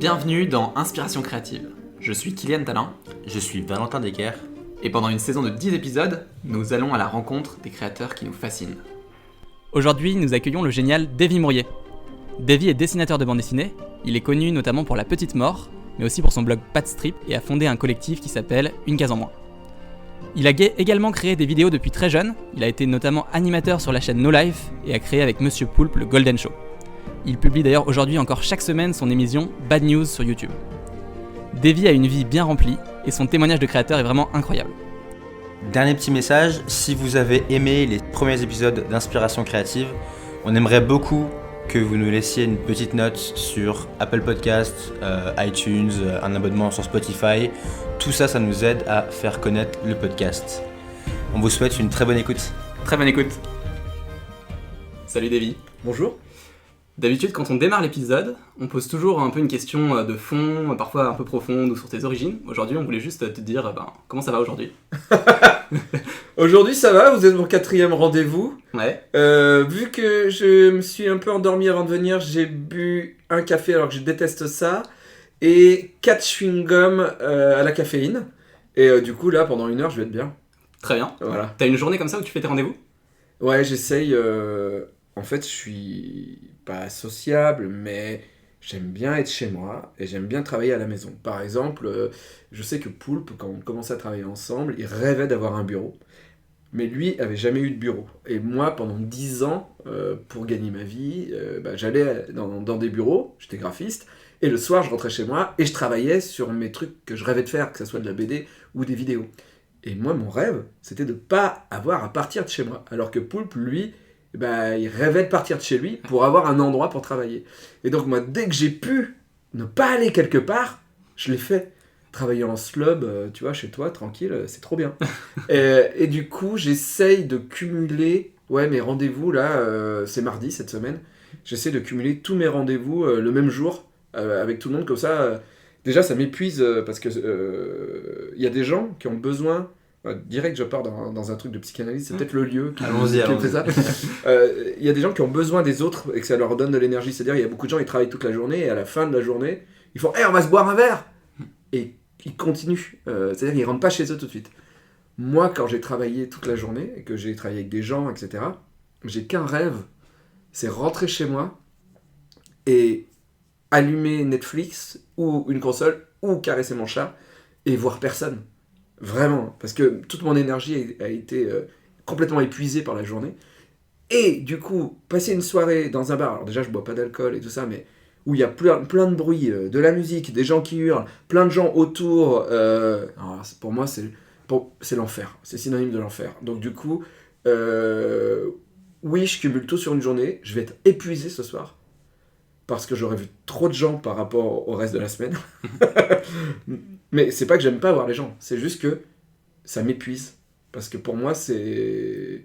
Bienvenue dans Inspiration créative. Je suis Kylian Talin. Je suis Valentin Decker. Et pendant une saison de 10 épisodes, nous allons à la rencontre des créateurs qui nous fascinent. Aujourd'hui, nous accueillons le génial Davy Mourier. Davy est dessinateur de bande dessinée. Il est connu notamment pour La Petite Mort, mais aussi pour son blog Pat Strip et a fondé un collectif qui s'appelle Une case en moins. Il a également créé des vidéos depuis très jeune. Il a été notamment animateur sur la chaîne No Life et a créé avec Monsieur Poulpe le Golden Show. Il publie d'ailleurs aujourd'hui encore chaque semaine son émission Bad News sur YouTube. Davy a une vie bien remplie et son témoignage de créateur est vraiment incroyable. Dernier petit message, si vous avez aimé les premiers épisodes d'Inspiration créative, on aimerait beaucoup que vous nous laissiez une petite note sur Apple Podcasts, iTunes, un abonnement sur Spotify. Tout ça, ça nous aide à faire connaître le podcast. On vous souhaite une très bonne écoute. Très bonne écoute. Salut Davy. Bonjour. D'habitude, quand on démarre l'épisode, on pose toujours un peu une question de fond, parfois un peu profonde ou sur tes origines. Aujourd'hui, on voulait juste te dire comment ça va aujourd'hui. Aujourd'hui ça va, vous êtes mon 4e rendez-vous. Ouais. Vu que je me suis un peu endormi avant de venir, j'ai bu un café alors que je déteste ça, et 4 chewing-gums à la caféine. Et du coup là, pendant 1 heure, je vais être bien. Très bien. Voilà. T'as une journée comme ça où tu fais tes rendez-vous ? Ouais, j'essaye. En fait, je suis pas sociable, mais j'aime bien être chez moi et j'aime bien travailler à la maison. Par exemple, je sais que Poulpe, quand on commençait à travailler ensemble, il rêvait d'avoir un bureau. Mais lui avait jamais eu de bureau. Et moi, pendant 10 ans, pour gagner ma vie, j'allais dans des bureaux, j'étais graphiste, et le soir, je rentrais chez moi et je travaillais sur mes trucs que je rêvais de faire, que ce soit de la BD ou des vidéos. Et moi, mon rêve, c'était de pas avoir à partir de chez moi. Alors que Poulpe, lui, il rêvait de partir de chez lui pour avoir un endroit pour travailler. Et donc moi, dès que j'ai pu ne pas aller quelque part, je l'ai fait. Travailler en slub, tu vois, chez toi, tranquille, c'est trop bien. et du coup, j'essaye de cumuler mes rendez-vous, là, c'est mardi cette semaine, j'essaie de cumuler tous mes rendez-vous le même jour, avec tout le monde, comme ça, déjà ça m'épuise, parce que y a des gens qui ont besoin... direct, je pars dans un truc de psychanalyse, c'est peut-être le lieu qui fait ça. Il y a des gens qui ont besoin des autres et que ça leur donne de l'énergie. C'est-à-dire, il y a beaucoup de gens qui travaillent toute la journée et à la fin de la journée, ils font on va se boire un verre !» Et ils continuent. C'est-à-dire qu'ils rentrent pas chez eux tout de suite. Moi, quand j'ai travaillé toute la journée et que j'ai travaillé avec des gens, etc., j'ai qu'un rêve, c'est rentrer chez moi et allumer Netflix ou une console ou caresser mon chat et voir personne. Vraiment, parce que toute mon énergie a été complètement épuisée par la journée. Et du coup, passer une soirée dans un bar, alors déjà je bois pas d'alcool et tout ça, mais où il y a plein de bruit, de la musique, des gens qui hurlent, plein de gens autour, pour moi c'est l'enfer, c'est synonyme de l'enfer. Donc du coup, oui, je cumule tout sur une journée, je vais être épuisé ce soir, parce que j'aurais vu trop de gens par rapport au reste de la semaine. Mais c'est pas que j'aime pas voir les gens, c'est juste que ça m'épuise. Parce que pour moi, ça me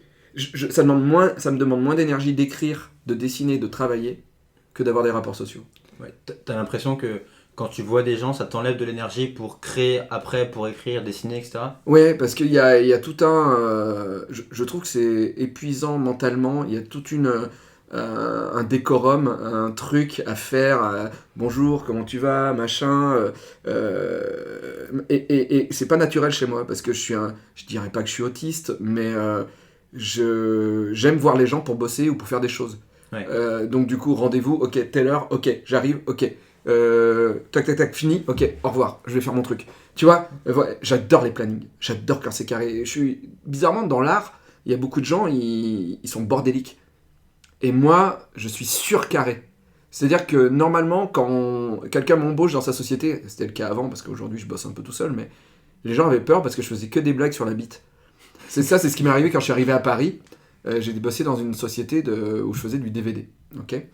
demande moins d'énergie d'écrire, de dessiner, de travailler, que d'avoir des rapports sociaux. Ouais. T'as l'impression que quand tu vois des gens, ça t'enlève de l'énergie pour créer après, pour écrire, dessiner, etc. Ouais, parce qu'il y a tout un... je trouve que c'est épuisant mentalement, il y a toute un décorum, un truc à faire, bonjour, comment tu vas, machin, et c'est pas naturel chez moi, parce que je dirais pas que je suis autiste, mais j'aime voir les gens pour bosser ou pour faire des choses. Ouais. Donc du coup, rendez-vous, ok, telle heure, ok, j'arrive, ok, tac, fini, ok, au revoir, je vais faire mon truc. Tu vois, j'adore les plannings, j'adore quand c'est carré. Bizarrement, dans l'art, il y a beaucoup de gens, ils sont bordéliques. Et moi, je suis surcarré. C'est-à-dire que normalement, quand quelqu'un m'embauche dans sa société, c'était le cas avant, parce qu'aujourd'hui je bosse un peu tout seul, mais les gens avaient peur parce que je faisais que des blagues sur la bite. C'est ce qui m'est arrivé quand je suis arrivé à Paris. J'ai bossé dans une société où je faisais du DVD. Okay,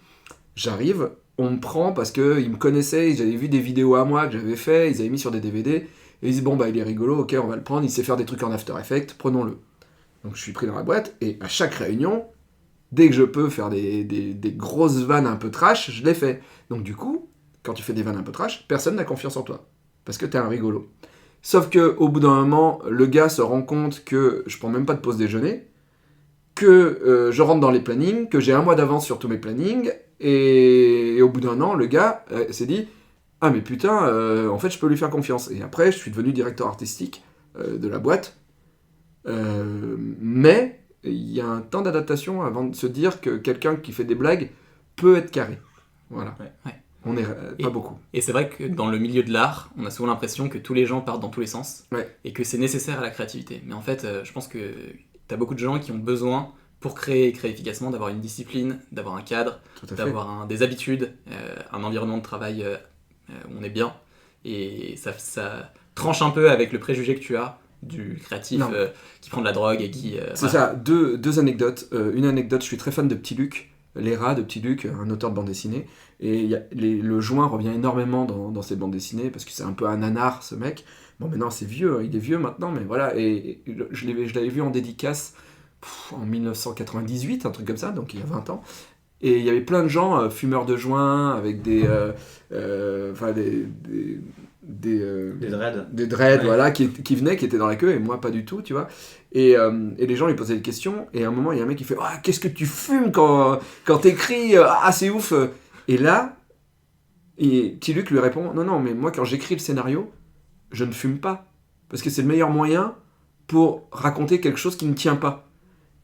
j'arrive, on me prend parce qu'ils me connaissaient, ils avaient vu des vidéos à moi que j'avais fait, ils avaient mis sur des DVD, et ils disent il est rigolo, ok, on va le prendre, il sait faire des trucs en After Effects, prenons-le. Donc je suis pris dans la boîte, et à chaque réunion, dès que je peux faire des grosses vannes un peu trash, je les fais. Donc du coup, quand tu fais des vannes un peu trash, personne n'a confiance en toi. Parce que t'es un rigolo. Sauf qu'au bout d'un moment, le gars se rend compte que je prends même pas de pause déjeuner, que je rentre dans les plannings, que j'ai 1 mois d'avance sur tous mes plannings, et au bout d'un an, le gars s'est dit ah mais putain, en fait je peux lui faire confiance. Et après je suis devenu directeur artistique de la boîte. Mais il y a un temps d'adaptation avant de se dire que quelqu'un qui fait des blagues peut être carré. Voilà. Ouais. On n'est pas beaucoup. Et c'est vrai que dans le milieu de l'art, on a souvent l'impression que tous les gens partent dans tous les sens et que c'est nécessaire à la créativité. Mais en fait, je pense que t'as beaucoup de gens qui ont besoin, pour créer et créer efficacement, d'avoir une discipline, d'avoir un cadre, d'avoir des habitudes, un environnement de travail où on est bien. Et ça tranche un peu avec le préjugé que tu as du créatif qui prend de la drogue et qui... c'est ça, deux anecdotes. Une anecdote, je suis très fan de Petit Luc, Les Rats de Petit Luc, un auteur de bande dessinée. Et le joint revient énormément dans ses bandes dessinées, parce que c'est un peu un nanar, ce mec. Bon, maintenant, c'est vieux, il est vieux maintenant, mais voilà. Et je l'avais vu en dédicace en 1998, un truc comme ça, donc il y a 20 ans. Et il y avait plein de gens, fumeurs de joints, avec des dreads. Des dreads, Ouais. voilà, qui venaient, qui étaient dans la queue, et moi pas du tout, tu vois. Et les gens lui posaient des questions, et à un moment, il y a un mec qui fait « Ah, qu'est-ce que tu fumes quand t'écris Ah, c'est ouf !» Et là, Petit Luc lui répond « Non, mais moi, quand j'écris le scénario, je ne fume pas, parce que c'est le meilleur moyen pour raconter quelque chose qui ne tient pas.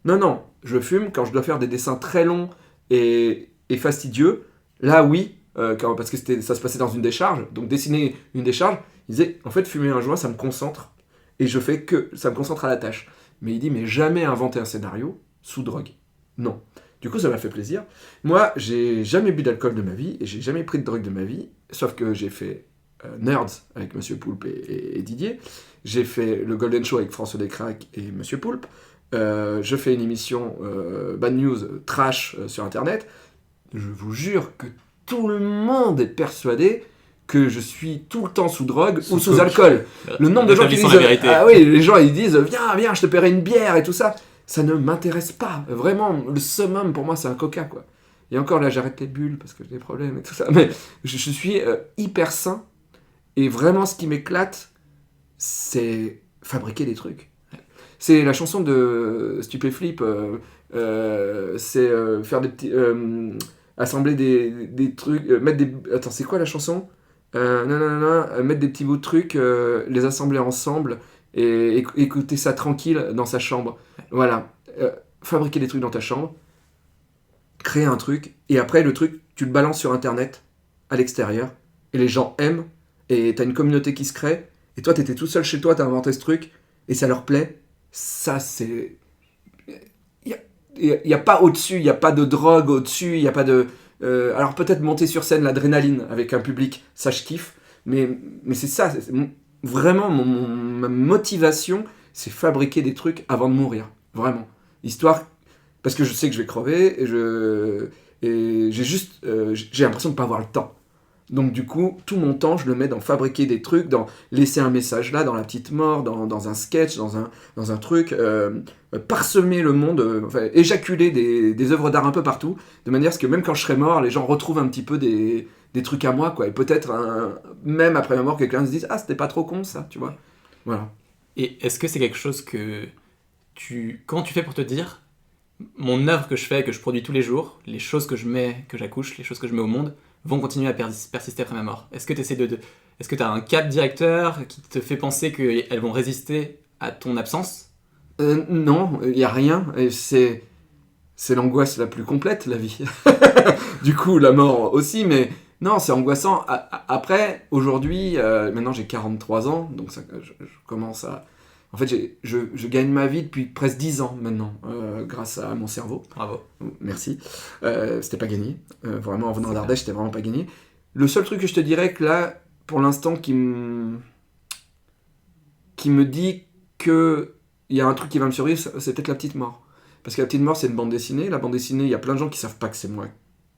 Non, je fume quand je dois faire des dessins très longs et fastidieux. Là, oui, parce que ça se passait dans une décharge. Donc, dessiner une décharge, il disait, en fait, fumer un joint, ça me concentre. Et ça me concentre à la tâche. Mais il dit, mais jamais inventer un scénario sous drogue. Non. Du coup, ça m'a fait plaisir. Moi, j'ai jamais bu d'alcool de ma vie et j'ai jamais pris de drogue de ma vie. Sauf que j'ai fait Nerds avec Monsieur Poulpe et Didier. J'ai fait le Golden Show avec François Descraques et Monsieur Poulpe. Je fais une émission Bad News trash sur Internet. Je vous jure que tout le monde est persuadé que je suis tout le temps sous drogue ou sous alcool. Le nombre de gens qui disent ah oui, les gens ils disent viens, je te paierai une bière et tout ça. Ça ne m'intéresse pas. Vraiment, le summum pour moi c'est un coca quoi. Et encore là, j'arrête les bulles parce que j'ai des problèmes et tout ça. Mais je suis hyper sain. Et vraiment, ce qui m'éclate, c'est fabriquer des trucs. C'est la chanson de Stupéflip. C'est faire des petits... assembler des trucs... mettre des... Attends, c'est quoi la chanson mettre des petits bouts de trucs, les assembler ensemble et écouter ça tranquille dans sa chambre. Voilà. Fabriquer des trucs dans ta chambre. Créer un truc. Et après, le truc, tu le balances sur Internet, à l'extérieur. Et les gens aiment. Et t'as une communauté qui se crée. Et toi, t'étais tout seul chez toi, t'as inventé ce truc. Et ça leur plaît. Ça, c'est... Il n'y a pas au-dessus, il n'y a pas de drogue au-dessus, il n'y a pas de... alors peut-être monter sur scène, l'adrénaline avec un public, ça je kiffe. Mais c'est ça, vraiment ma motivation, c'est fabriquer des trucs avant de mourir. Vraiment. Histoire... Parce que je sais que je vais crever et j'ai l'impression de ne pas avoir le temps. Donc du coup, tout mon temps, je le mets dans fabriquer des trucs, dans laisser un message là, dans la petite mort, dans un sketch, dans un truc, parsemer le monde, éjaculer des œuvres d'art un peu partout, de manière à ce que même quand je serai mort, les gens retrouvent un petit peu des trucs à moi, quoi. Et peut-être, même après ma mort, quelqu'un se dise « Ah, c'était pas trop con, ça », tu vois. Voilà. Et est-ce que c'est quelque chose que comment tu fais pour te dire « Mon œuvre que je fais, que je produis tous les jours, les choses que j'accouche, les choses que je mets au monde, vont continuer à persister après ma mort ». Est-ce que tu essaies est-ce que tu as un cap directeur qui te fait penser qu'elles vont résister à ton absence ? Non, il n'y a rien. Et c'est l'angoisse la plus complète, la vie. Du coup, la mort aussi, mais non, c'est angoissant. Après, aujourd'hui, maintenant j'ai 43 ans, donc ça, je commence à... En fait, je gagne ma vie depuis presque 10 ans maintenant, grâce à mon cerveau. Bravo. Merci. C'était pas gagné. Vraiment, en venant d'Ardèche, c'était vraiment pas gagné. Le seul truc que je te dirais que là, pour l'instant, qui me dit que il y a un truc qui va me survivre, c'est peut-être La Petite Mort. Parce que La Petite Mort, c'est une bande dessinée. La bande dessinée, il y a plein de gens qui savent pas que c'est moi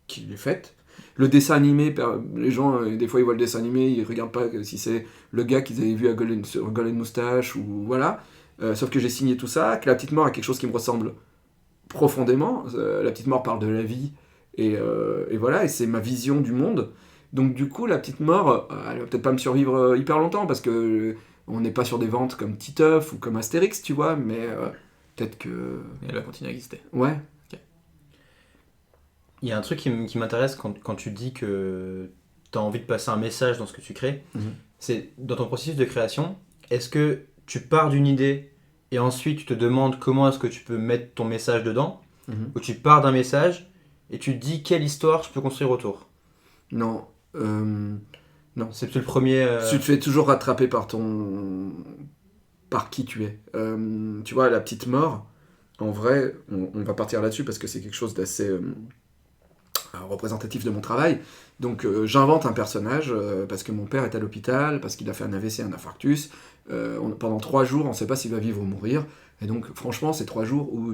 qui l'ai faite. Le dessin animé, les gens, des fois, ils voient le dessin animé, ils regardent pas si c'est le gars qu'ils avaient vu sur Golden Moustache, ou voilà. Sauf que j'ai signé tout ça, que La Petite Mort a quelque chose qui me ressemble profondément. La Petite Mort parle de la vie, et voilà, et c'est ma vision du monde. Donc du coup, La Petite Mort, elle va peut-être pas me survivre hyper longtemps, parce que on n'est pas sur des ventes comme Titeuf ou comme Astérix, tu vois, mais peut-être que... Elle va continuer à exister. Ouais. Il y a un truc qui m'intéresse quand tu dis que tu as envie de passer un message dans ce que tu crées. C'est dans ton processus de création, est-ce que tu pars d'une idée et ensuite tu te demandes comment est-ce que tu peux mettre ton message dedans, ou tu pars d'un message et tu te dis quelle histoire je peux construire autour? Non. Non. C'est peut-être le premier... Tu te fais toujours rattraper par qui tu es. Tu vois, la petite mort, en vrai, on va partir là-dessus parce que c'est quelque chose d'assez représentatif de mon travail. Donc j'invente un personnage parce que mon père est à l'hôpital, parce qu'il a fait un AVC, un infarctus. Pendant 3 jours, on ne sait pas s'il va vivre ou mourir. Et donc franchement, c'est 3 jours où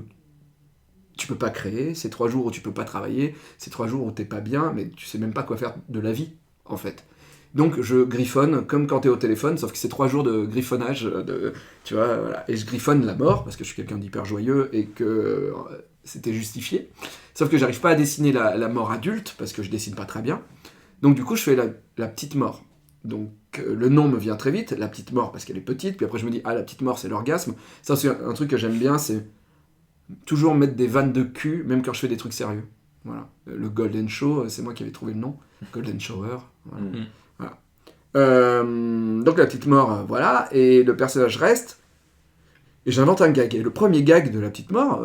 tu peux pas créer, c'est 3 jours où tu peux pas travailler, c'est 3 jours où t'es pas bien, mais tu sais même pas quoi faire de la vie, en fait. Donc je griffonne comme quand t'es au téléphone, sauf que c'est 3 jours de griffonnage, tu vois, voilà. Et je griffonne la mort, parce que je suis quelqu'un d'hyper joyeux et que c'était justifié. Sauf que j'arrive pas à dessiner la mort adulte, parce que je dessine pas très bien. Donc du coup, je fais la petite mort. Donc le nom me vient très vite, la petite mort, parce qu'elle est petite, puis après je me dis, la petite mort, c'est l'orgasme. Ça, c'est un truc que j'aime bien, c'est toujours mettre des vannes de cul, même quand je fais des trucs sérieux. Voilà. Le Golden Show, c'est moi qui avais trouvé le nom. Golden Shower. Voilà. Voilà. Donc la petite mort, voilà, et le personnage reste, et j'invente un gag. Et le premier gag de la petite mort,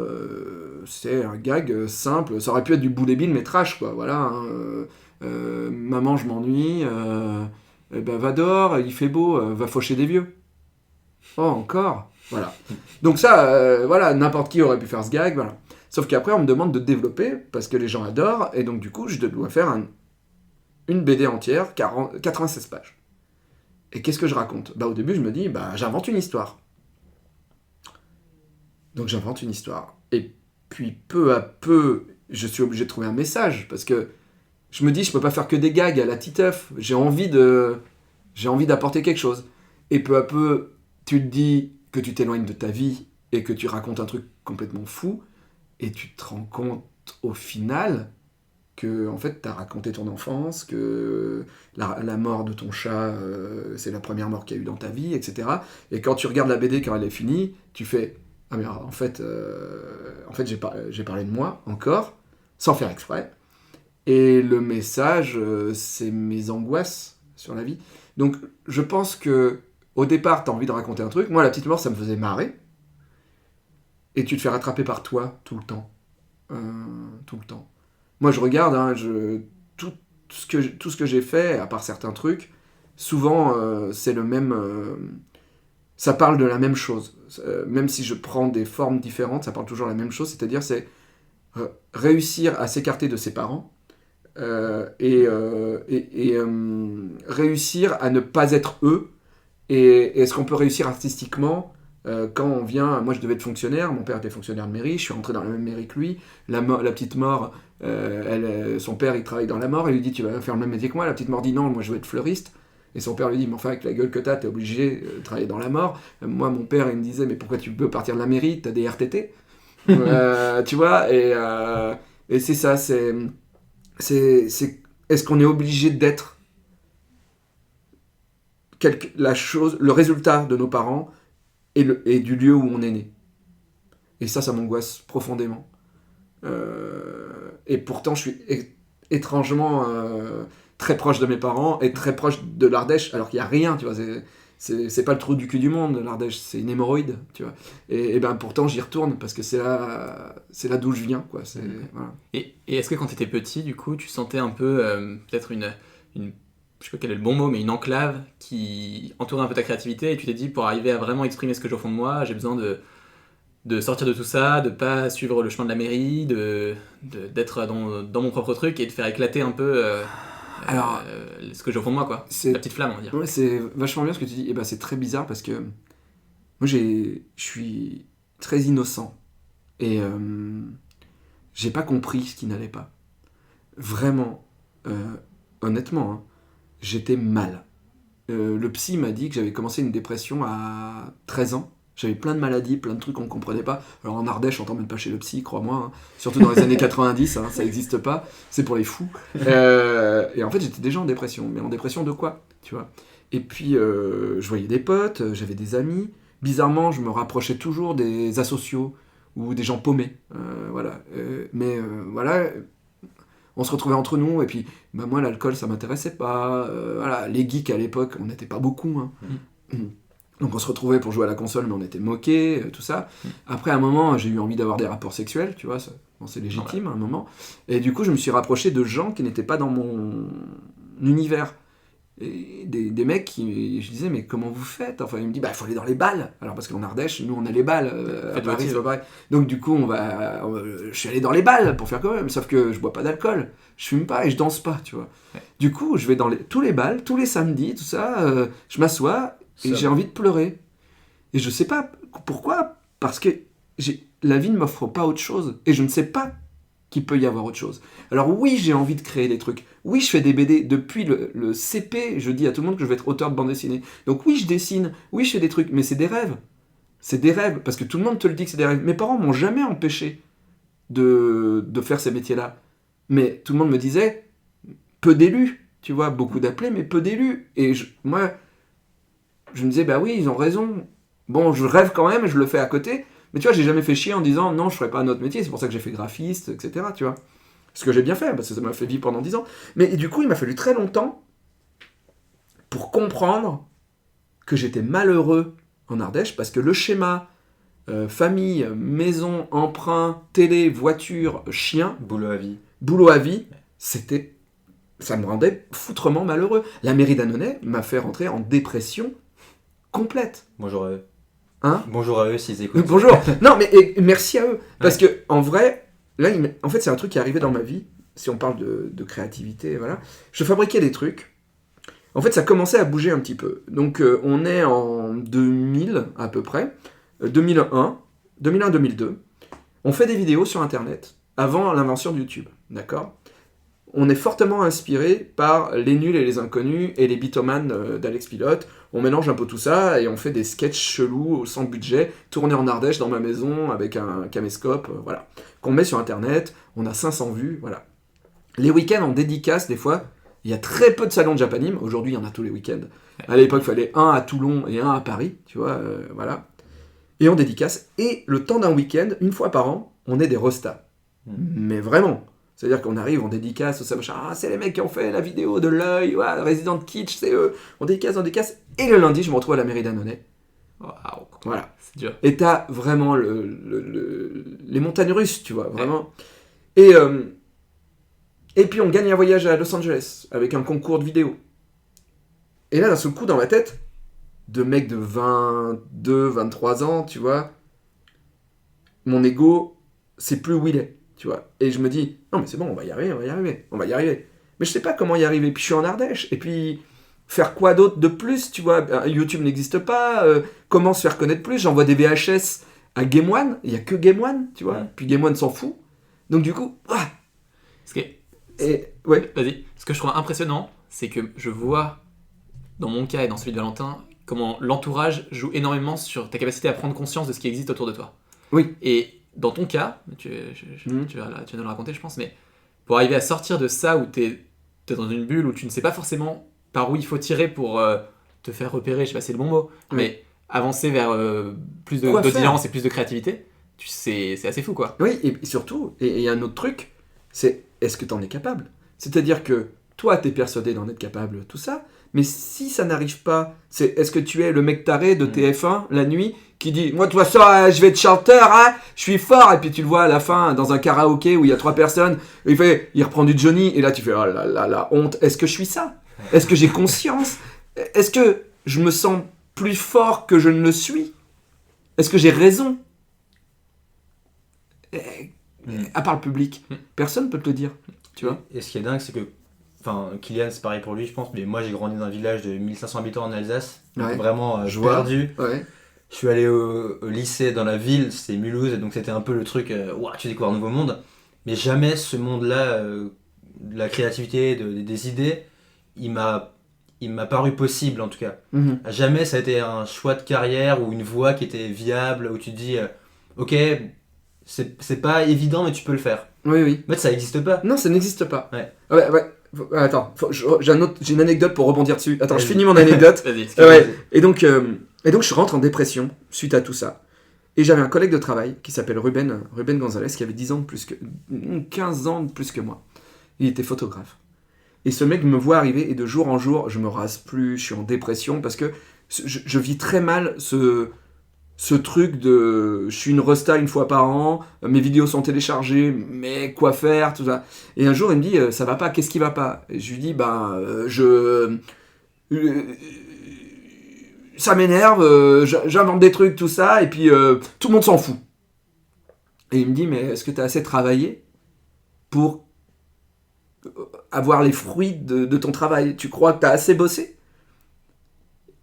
c'est un gag simple, ça aurait pu être du boulet bill mais trash, quoi, voilà. Maman, je m'ennuie, va dehors, il fait beau, va faucher des vieux. Oh, encore. Voilà. Donc ça, voilà, n'importe qui aurait pu faire ce gag, voilà. Sauf qu'après, on me demande de développer, parce que les gens adorent, et donc du coup, je dois faire une BD entière, 96 pages. Et qu'est-ce que je raconte ? Au début, je me dis, j'invente une histoire. Donc j'invente une histoire. Et puis, peu à peu, je suis obligé de trouver un message, parce que je me dis, je peux pas faire que des gags à la Titeuf. J'ai envie d'apporter quelque chose. Et peu à peu, tu te dis que tu t'éloignes de ta vie et que tu racontes un truc complètement fou, et tu te rends compte au final que en fait t'as raconté ton enfance, que la mort de ton chat c'est la première mort qu'il y a eu dans ta vie, etc. Et quand tu regardes la BD quand elle est finie, tu fais mais en fait j'ai parlé de moi encore sans faire exprès, et le message c'est mes angoisses sur la vie. Donc je pense que au départ, t'as envie de raconter un truc. Moi, la petite mort, ça me faisait marrer. Et tu te fais rattraper par toi tout le temps. Tout le temps. Moi, je regarde, tout ce que j'ai fait, à part certains trucs, souvent, c'est le même... ça parle de la même chose. Même si je prends des formes différentes, ça parle toujours de la même chose. C'est-à-dire, c'est réussir à s'écarter de ses parents et réussir à ne pas être eux. Et est-ce qu'on peut réussir artistiquement quand on vient... Moi, je devais être fonctionnaire, mon père était fonctionnaire de mairie, je suis rentré dans la même mairie que lui. La petite mort, son père, il travaille dans la mort, il lui dit, tu vas faire le même métier que moi. La petite mort dit, non, moi, je veux être fleuriste. Et son père lui dit, mais enfin, avec la gueule que t'es obligé de travailler dans la mort. Moi, mon père, il me disait, mais pourquoi tu peux partir de la mairie, t'as des RTT. Tu vois, et c'est ça, est-ce qu'on est obligé d'être le résultat de nos parents et du lieu où on est né. Et ça m'angoisse profondément. Et pourtant, je suis étrangement très proche de mes parents et très proche de l'Ardèche, alors qu'il n'y a rien, tu vois. C'est pas le trou du cul du monde, l'Ardèche, c'est une hémorroïde, tu vois. Et pourtant, j'y retourne parce que c'est là d'où je viens, quoi. Voilà. Et est-ce que quand tu étais petit, du coup, tu sentais un peu peut-être une je sais pas quel est le bon mot, mais une enclave qui entourait un peu ta créativité, et tu t'es dit, pour arriver à vraiment exprimer ce que j'ai au fond de moi, j'ai besoin de sortir de tout ça, de pas suivre le chemin de la mairie, d'être dans mon propre truc et de faire éclater un peu ce que j'ai au fond de moi, quoi. La petite flamme, on va dire. Ouais, c'est vachement bien ce que tu dis. Et c'est très bizarre parce que moi, je suis très innocent et j'ai pas compris ce qui n'allait pas. Vraiment, honnêtement, j'étais mal. Le psy m'a dit que j'avais commencé une dépression à 13 ans. J'avais plein de maladies, plein de trucs qu'on ne comprenait pas. Alors en Ardèche, on n'entend même pas chez le psy, crois-moi. Surtout dans les années 90, ça n'existe pas. C'est pour les fous. Et en fait, j'étais déjà en dépression. Mais en dépression de quoi, tu vois ? Et puis, je voyais des potes, j'avais des amis. Bizarrement, je me rapprochais toujours des asociaux ou des gens paumés. Voilà. Mais voilà, on se retrouvait entre nous, et puis moi l'alcool ça m'intéressait pas, voilà, les geeks à l'époque on n'était pas beaucoup, hein. Donc on se retrouvait pour jouer à la console mais on était moqués, tout ça. Après à un moment j'ai eu envie d'avoir des rapports sexuels, tu vois, c'est légitime à un moment, et du coup je me suis rapproché de gens qui n'étaient pas dans mon univers. Et des mecs qui, je disais, mais comment vous faites? Enfin, il me dit, il faut aller dans les balles. Alors, parce qu'en Ardèche, nous, on a les balles. À Paris, c'est pas pareil. Donc, du coup, je suis allé dans les balles pour faire quand même. Sauf que je bois pas d'alcool, je fume pas et je danse pas, tu vois. Ouais. Du coup, je vais dans tous les balles, tous les samedis, tout ça. Je m'assois et j'ai envie de pleurer. Et je sais pas pourquoi, parce que la vie ne m'offre pas autre chose. Et je ne sais pas qu'il peut y avoir autre chose. Alors oui, j'ai envie de créer des trucs. Oui, je fais des BD. Depuis le CP, je dis à tout le monde que je vais être auteur de bande dessinée. Donc oui, je dessine. Oui, je fais des trucs. Mais c'est des rêves. C'est des rêves. Parce que tout le monde te le dit que c'est des rêves. Mes parents m'ont jamais empêché de faire ces métiers-là. Mais tout le monde me disait, peu d'élus. Tu vois, beaucoup d'appelés, mais peu d'élus. Et moi, je me disais, oui, ils ont raison. Bon, je rêve quand même, je le fais à côté. Mais tu vois, j'ai jamais fait chier en disant non, je ferai pas un autre métier, c'est pour ça que j'ai fait graphiste, etc. Tu vois. Ce que j'ai bien fait, parce que ça m'a fait vivre pendant 10 ans. Mais du coup, il m'a fallu très longtemps pour comprendre que j'étais malheureux en Ardèche, parce que le schéma famille, maison, emprunt, télé, voiture, chien, boulot à vie, ça me rendait foutrement malheureux. La mairie d'Annonay m'a fait rentrer en dépression complète. Bonjour à eux. Hein? Bonjour à eux s'ils écoutent. Bonjour. Non, mais merci à eux. Parce que, en vrai, là, en fait, c'est un truc qui est arrivé dans ma vie. Si on parle de créativité, voilà. Je fabriquais des trucs. En fait, ça commençait à bouger un petit peu. Donc, on est en 2000, à peu près. 2001-2002. On fait des vidéos sur Internet, avant l'invention de YouTube. D'accord ? On est fortement inspiré par Les Nuls et les Inconnus et les Bitoman d'Alex Pilote. On mélange un peu tout ça et on fait des sketchs chelous sans budget, tournés en Ardèche dans ma maison avec un caméscope, voilà. Qu'on met sur Internet, on a 500 vues, voilà. Les week-ends en dédicace, des fois, il y a très peu de salons de Japanime. Aujourd'hui, il y en a tous les week-ends. À l'époque, il fallait un à Toulon et un à Paris, tu vois, voilà. Et on dédicace. Et le temps d'un week-end, une fois par an, on est des restas. Mais vraiment. C'est-à-dire qu'on arrive, on dédicace, tout ça, machin. Ah, c'est les mecs qui ont fait la vidéo de l'œil, ouais, Resident Kitsch, c'est eux. On dédicace. Et le lundi, je me retrouve à la mairie d'Annonay. Waouh, voilà. C'est dur. Et t'as vraiment les montagnes russes, tu vois, vraiment. Ouais. Et puis on gagne un voyage à Los Angeles avec un concours de vidéo. Et là, d'un seul coup, dans ma tête, de mec de 22, 23 ans, tu vois, mon ego, c'est plus où il est. Tu vois. Et je me dis, non mais c'est bon, on va y arriver. Mais je sais pas comment y arriver. Puis je suis en Ardèche. Et puis, faire quoi d'autre de plus, tu vois. YouTube n'existe pas. Comment se faire connaître plus? J'envoie des VHS à Game One. Il y a que Game One, tu vois. Puis Game One s'en fout. Donc du coup, Vas-y. Ce que je trouve impressionnant, c'est que je vois, dans mon cas et dans celui de Valentin, comment l'entourage joue énormément sur ta capacité à prendre conscience de ce qui existe autour de toi. Oui. Et dans ton cas, tu vas nous le raconter, je pense, mais pour arriver à sortir de ça où t'es dans une bulle où tu ne sais pas forcément par où il faut tirer pour te faire repérer, je sais pas si c'est le bon mot, mais avancer vers plus d'audience et plus de créativité, c'est assez fou, quoi. Oui, et surtout, et il y a un autre truc, c'est est-ce que t'en es capable? C'est-à-dire que toi, t'es persuadé d'en être capable, tout ça, mais si ça n'arrive pas, est-ce que tu es le mec taré de TF1 la nuit qui dit, moi de toute façon, je vais être chanteur, hein, je suis fort, et puis tu le vois à la fin dans un karaoké où il y a 3 personnes, il reprend du Johnny, et là tu fais, oh là là, la honte, est-ce que je suis ça? Est-ce que j'ai conscience? Est-ce que je me sens plus fort que je ne le suis? Est-ce que j'ai raison? À part le public, personne ne peut te le dire, tu vois. Et ce qui est dingue, c'est que Kylian, c'est pareil pour lui, je pense, mais moi j'ai grandi dans un village de 1500 habitants en Alsace, donc vraiment perdu. Ouais. Je suis allé au lycée dans la ville, c'était Mulhouse, et donc c'était un peu le truc, tu découvres un nouveau monde, mais jamais ce monde-là, de la créativité, des idées, il m'a paru possible en tout cas. Jamais ça a été un choix de carrière ou une voie qui était viable, où tu te dis, ok, c'est pas évident, mais tu peux le faire. Oui. En fait, ça n'existe pas. Non, ça n'existe pas. Ouais. Attends, j'ai une anecdote pour rebondir dessus. Attends, je finis mon anecdote. Vas-y. Et donc, je rentre en dépression suite à tout ça. Et j'avais un collègue de travail qui s'appelle Ruben Gonzalez, qui avait 15 ans de plus que moi. Il était photographe. Et ce mec me voit arriver et de jour en jour, je me rase plus, je suis en dépression parce que je vis très mal ce truc de je suis une resta une fois par an, mes vidéos sont téléchargées, mais quoi faire, tout ça. Et un jour, il me dit ça va pas, qu'est-ce qui va pas? Et je lui dis ça m'énerve, j'invente des trucs, tout ça, et puis tout le monde s'en fout. Et il me dit mais est-ce que tu as assez travaillé pour avoir les fruits de ton travail? Tu crois que tu as assez bossé?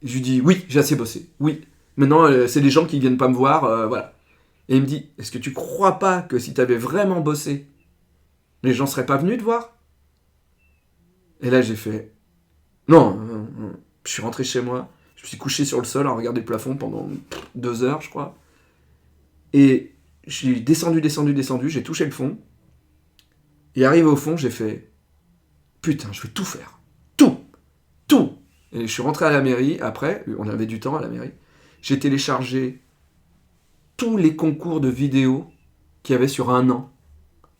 Je lui dis oui, j'ai assez bossé, oui. Maintenant, c'est les gens qui viennent pas me voir, voilà. Et il me dit, est-ce que tu crois pas que si tu avais vraiment bossé, les gens seraient pas venus te voir? Et là, j'ai fait, non. Je suis rentré chez moi, je me suis couché sur le sol à regarder le plafond pendant 2 heures, je crois. Et je suis descendu, j'ai touché le fond. Et arrivé au fond, j'ai fait, putain, je veux tout faire. Tout. Et je suis rentré à la mairie, après, on avait du temps à la mairie. J'ai téléchargé tous les concours de vidéos qu'il y avait sur un an.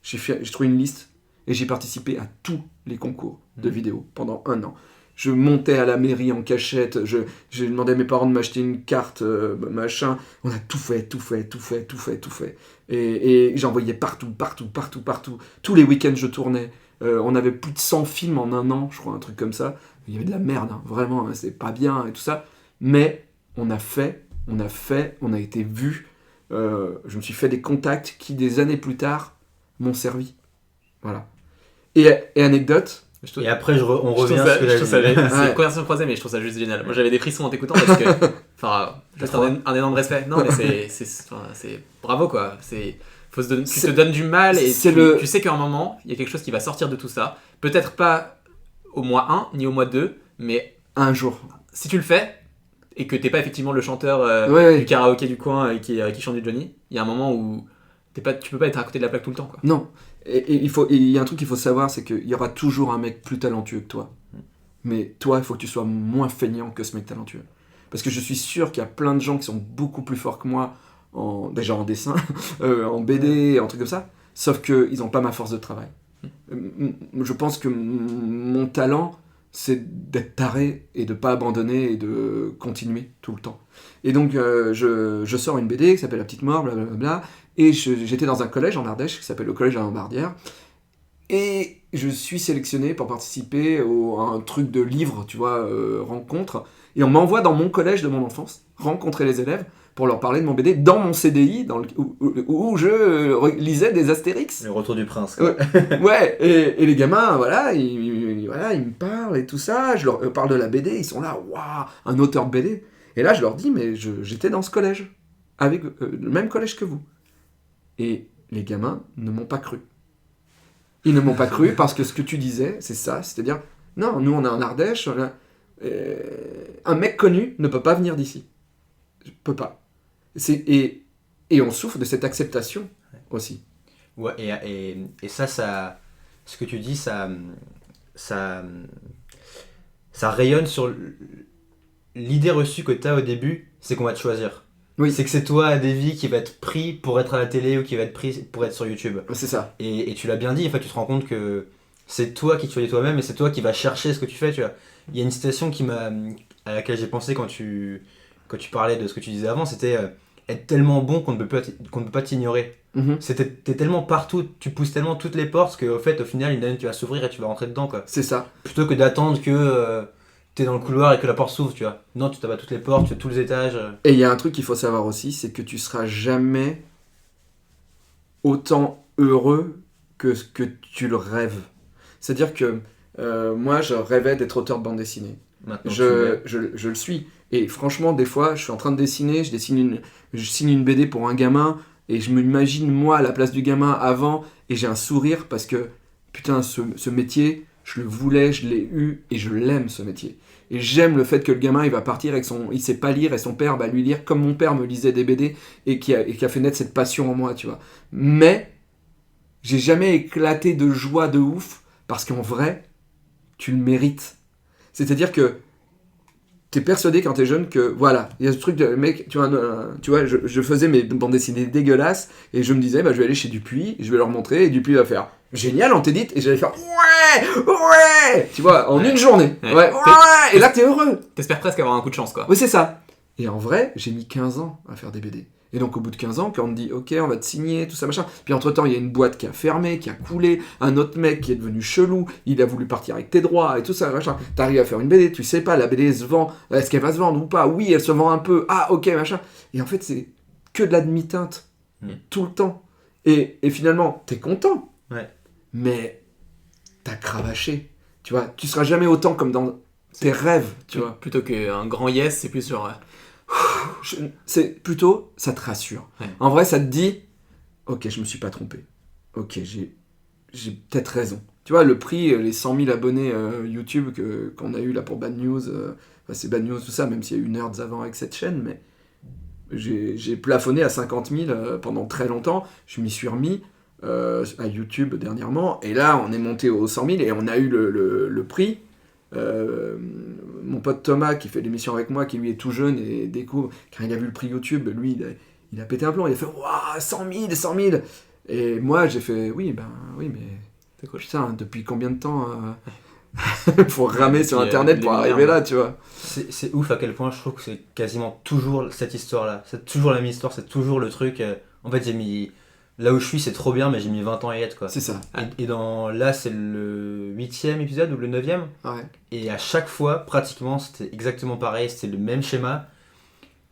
J'ai trouvé une liste et j'ai participé à tous les concours de vidéos pendant un an. Je montais à la mairie en cachette, j'ai demandé à mes parents de m'acheter une carte, machin. On a tout fait. Et j'envoyais partout. Tous les week-ends, je tournais. On avait plus de 100 films en un an, je crois, un truc comme ça. Il y avait de la merde, hein, vraiment, hein, c'est pas bien et tout ça. Mais on a été vus. Je me suis fait des contacts qui, des années plus tard, m'ont servi. Voilà. Et anecdote... Et après, on revient à ce que je c'est une conversation croisée, mais je trouve ça juste génial. Moi, j'avais des frissons en t'écoutant parce que... Enfin, juste un énorme respect. Non, mais c'est bravo, quoi. Tu te donnes du mal et tu sais qu'à un moment, il y a quelque chose qui va sortir de tout ça. Peut-être pas au mois 1, ni au mois 2, mais... Un jour. Si tu le fais... et que t'es pas effectivement le chanteur du karaoké du coin qui chante du Johnny, il y a un moment où tu peux pas être à côté de la plaque tout le temps, quoi. Non, et il y a un truc qu'il faut savoir, c'est qu'il y aura toujours un mec plus talentueux que toi. Mais toi, il faut que tu sois moins feignant que ce mec talentueux. Parce que je suis sûr qu'il y a plein de gens qui sont beaucoup plus forts que moi, déjà en dessin, en BD, en trucs comme ça, sauf qu'ils n'ont pas ma force de travail. Je pense que mon talent, c'est d'être taré et de pas abandonner et de continuer tout le temps. Et donc je sors une BD qui s'appelle La Petite Mort, blablabla, et j'étais dans un collège en Ardèche qui s'appelle le collège de la Lambardière, et je suis sélectionné pour participer à un truc de livre, tu vois, rencontre, et on m'envoie dans mon collège de mon enfance rencontrer les élèves pour leur parler de mon BD dans mon CDI où je lisais des Astérix. Le Retour du Prince, quoi. Ouais, et les gamins, voilà, ils me parlent et tout ça, je leur parle de la BD, ils sont là, waouh, un auteur de BD. Et là, je leur dis, mais j'étais dans ce collège, avec le même collège que vous. Et les gamins ne m'ont pas cru. Ils ne m'ont pas cru parce que ce que tu disais, c'est ça, c'est-à-dire, non, nous on est en Ardèche, un mec connu ne peut pas venir d'ici. Je peux pas. Et on souffre de cette acceptation aussi. Ouais, et ça, ce que tu dis, ça rayonne sur l'idée reçue que tu as au début, c'est qu'on va te choisir. Oui. C'est que c'est toi, Davy, qui va être pris pour être à la télé ou qui va être pris pour être sur YouTube. C'est ça. Et tu l'as bien dit, en fait, tu te rends compte que c'est toi qui te choisis toi-même et c'est toi qui vas chercher ce que tu fais, tu vois. Il y a une citation à laquelle j'ai pensé quand tu parlais de ce que tu disais avant, c'était être tellement bon qu'on ne peut pas t'ignorer. Mm-hmm. T'es tellement partout, tu pousses tellement toutes les portes qu'au fait, au final, une année, tu vas s'ouvrir et tu vas rentrer dedans, quoi. C'est ça. Plutôt que d'attendre que t'es dans le couloir et que la porte s'ouvre, tu vois. Non, tu t'abats toutes les portes, tu fais tous les étages. Et il y a un truc qu'il faut savoir aussi, c'est que tu seras jamais autant heureux que ce que tu le rêves. C'est-à-dire que moi, je rêvais d'être auteur de bande dessinée. Maintenant, je le suis. Et franchement, des fois, je suis en train de dessiner, je signe une BD pour un gamin, et je m'imagine moi à la place du gamin avant, et j'ai un sourire parce que, putain, ce métier, je le voulais, je l'ai eu, et je l'aime, ce métier. Et j'aime le fait que le gamin, il va partir et il sait pas lire, et son père va lui lire comme mon père me lisait des BD, et qui a fait naître cette passion en moi, tu vois. Mais, j'ai jamais éclaté de joie de ouf, parce qu'en vrai, tu le mérites. C'est-à-dire que t'es persuadé quand t'es jeune que, voilà, il y a ce truc de mec, tu vois, je faisais mes bandes dessinées dégueulasses, et je me disais, je vais aller chez Dupuis, je vais leur montrer, et Dupuis va faire, génial, on t'édite, et j'allais faire, ouais, tu vois, en une journée, ouais, et là t'es heureux. T'espères presque avoir un coup de chance, quoi. Oui, c'est ça. Et en vrai, j'ai mis 15 ans à faire des BD. Et donc au bout de 15 ans, quand on me dit, ok, on va te signer, tout ça, machin. Puis entre-temps, il y a une boîte qui a fermé, qui a coulé, un autre mec qui est devenu chelou, il a voulu partir avec tes droits et tout ça, machin. T'arrives à faire une BD, tu sais pas, la BD se vend, est-ce qu'elle va se vendre ou pas? Oui, elle se vend un peu, ah ok, machin. Et en fait, c'est que de la demi-teinte, tout le temps. Et finalement, t'es content, mais t'as cravaché. Tu vois, tu seras jamais autant comme dans tes rêves, tu vois. Plutôt qu'un grand yes, c'est plus genre... c'est plutôt, ça te rassure. En vrai, ça te dit, ok, je me suis pas trompé. Ok, j'ai peut-être raison. Tu vois, le prix, les 100 000 abonnés YouTube qu'on a eu là pour Bad News, c'est Bad News, tout ça, même s'il y a eu Nerds avant avec cette chaîne, mais j'ai plafonné à 50 000 pendant très longtemps. Je m'y suis remis à YouTube dernièrement, et là, on est monté aux 100 000 et on a eu le prix. Mon pote Thomas qui fait l'émission avec moi, qui lui est tout jeune et découvre, quand il a vu le prix YouTube, lui il a pété un plomb, il a fait waouh, 100 000. Et moi j'ai fait oui, mais c'est cool. Putain, depuis combien de temps faut ramer sur internet pour arriver là, tu vois. C'est ouf à quel point je trouve que c'est quasiment toujours cette histoire là, c'est toujours la même histoire, c'est toujours le truc. En fait, j'ai mis. Là où je suis, c'est trop bien, mais j'ai mis 20 ans à y être, quoi. C'est ça. Et là, c'est le 8e épisode ou le 9e. Ouais. Et à chaque fois, pratiquement, c'était exactement pareil, c'était le même schéma.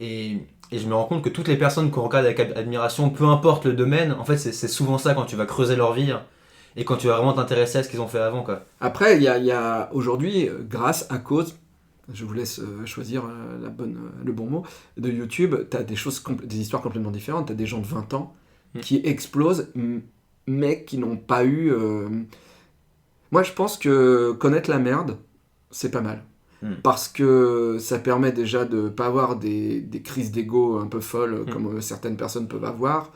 Et je me rends compte que toutes les personnes qu'on regarde avec admiration, peu importe le domaine, en fait, c'est souvent ça quand tu vas creuser leur vie et quand tu vas vraiment t'intéresser à ce qu'ils ont fait avant, quoi. Après, il y a aujourd'hui, grâce à cause, je vous laisse choisir le bon mot, de YouTube, t'as des histoires complètement différentes. T'as des gens de 20 ans qui explosent, mais qui n'ont pas eu... Moi, je pense que connaître la merde, c'est pas mal. Parce que ça permet déjà de ne pas avoir des crises d'ego un peu folles, comme certaines personnes peuvent avoir.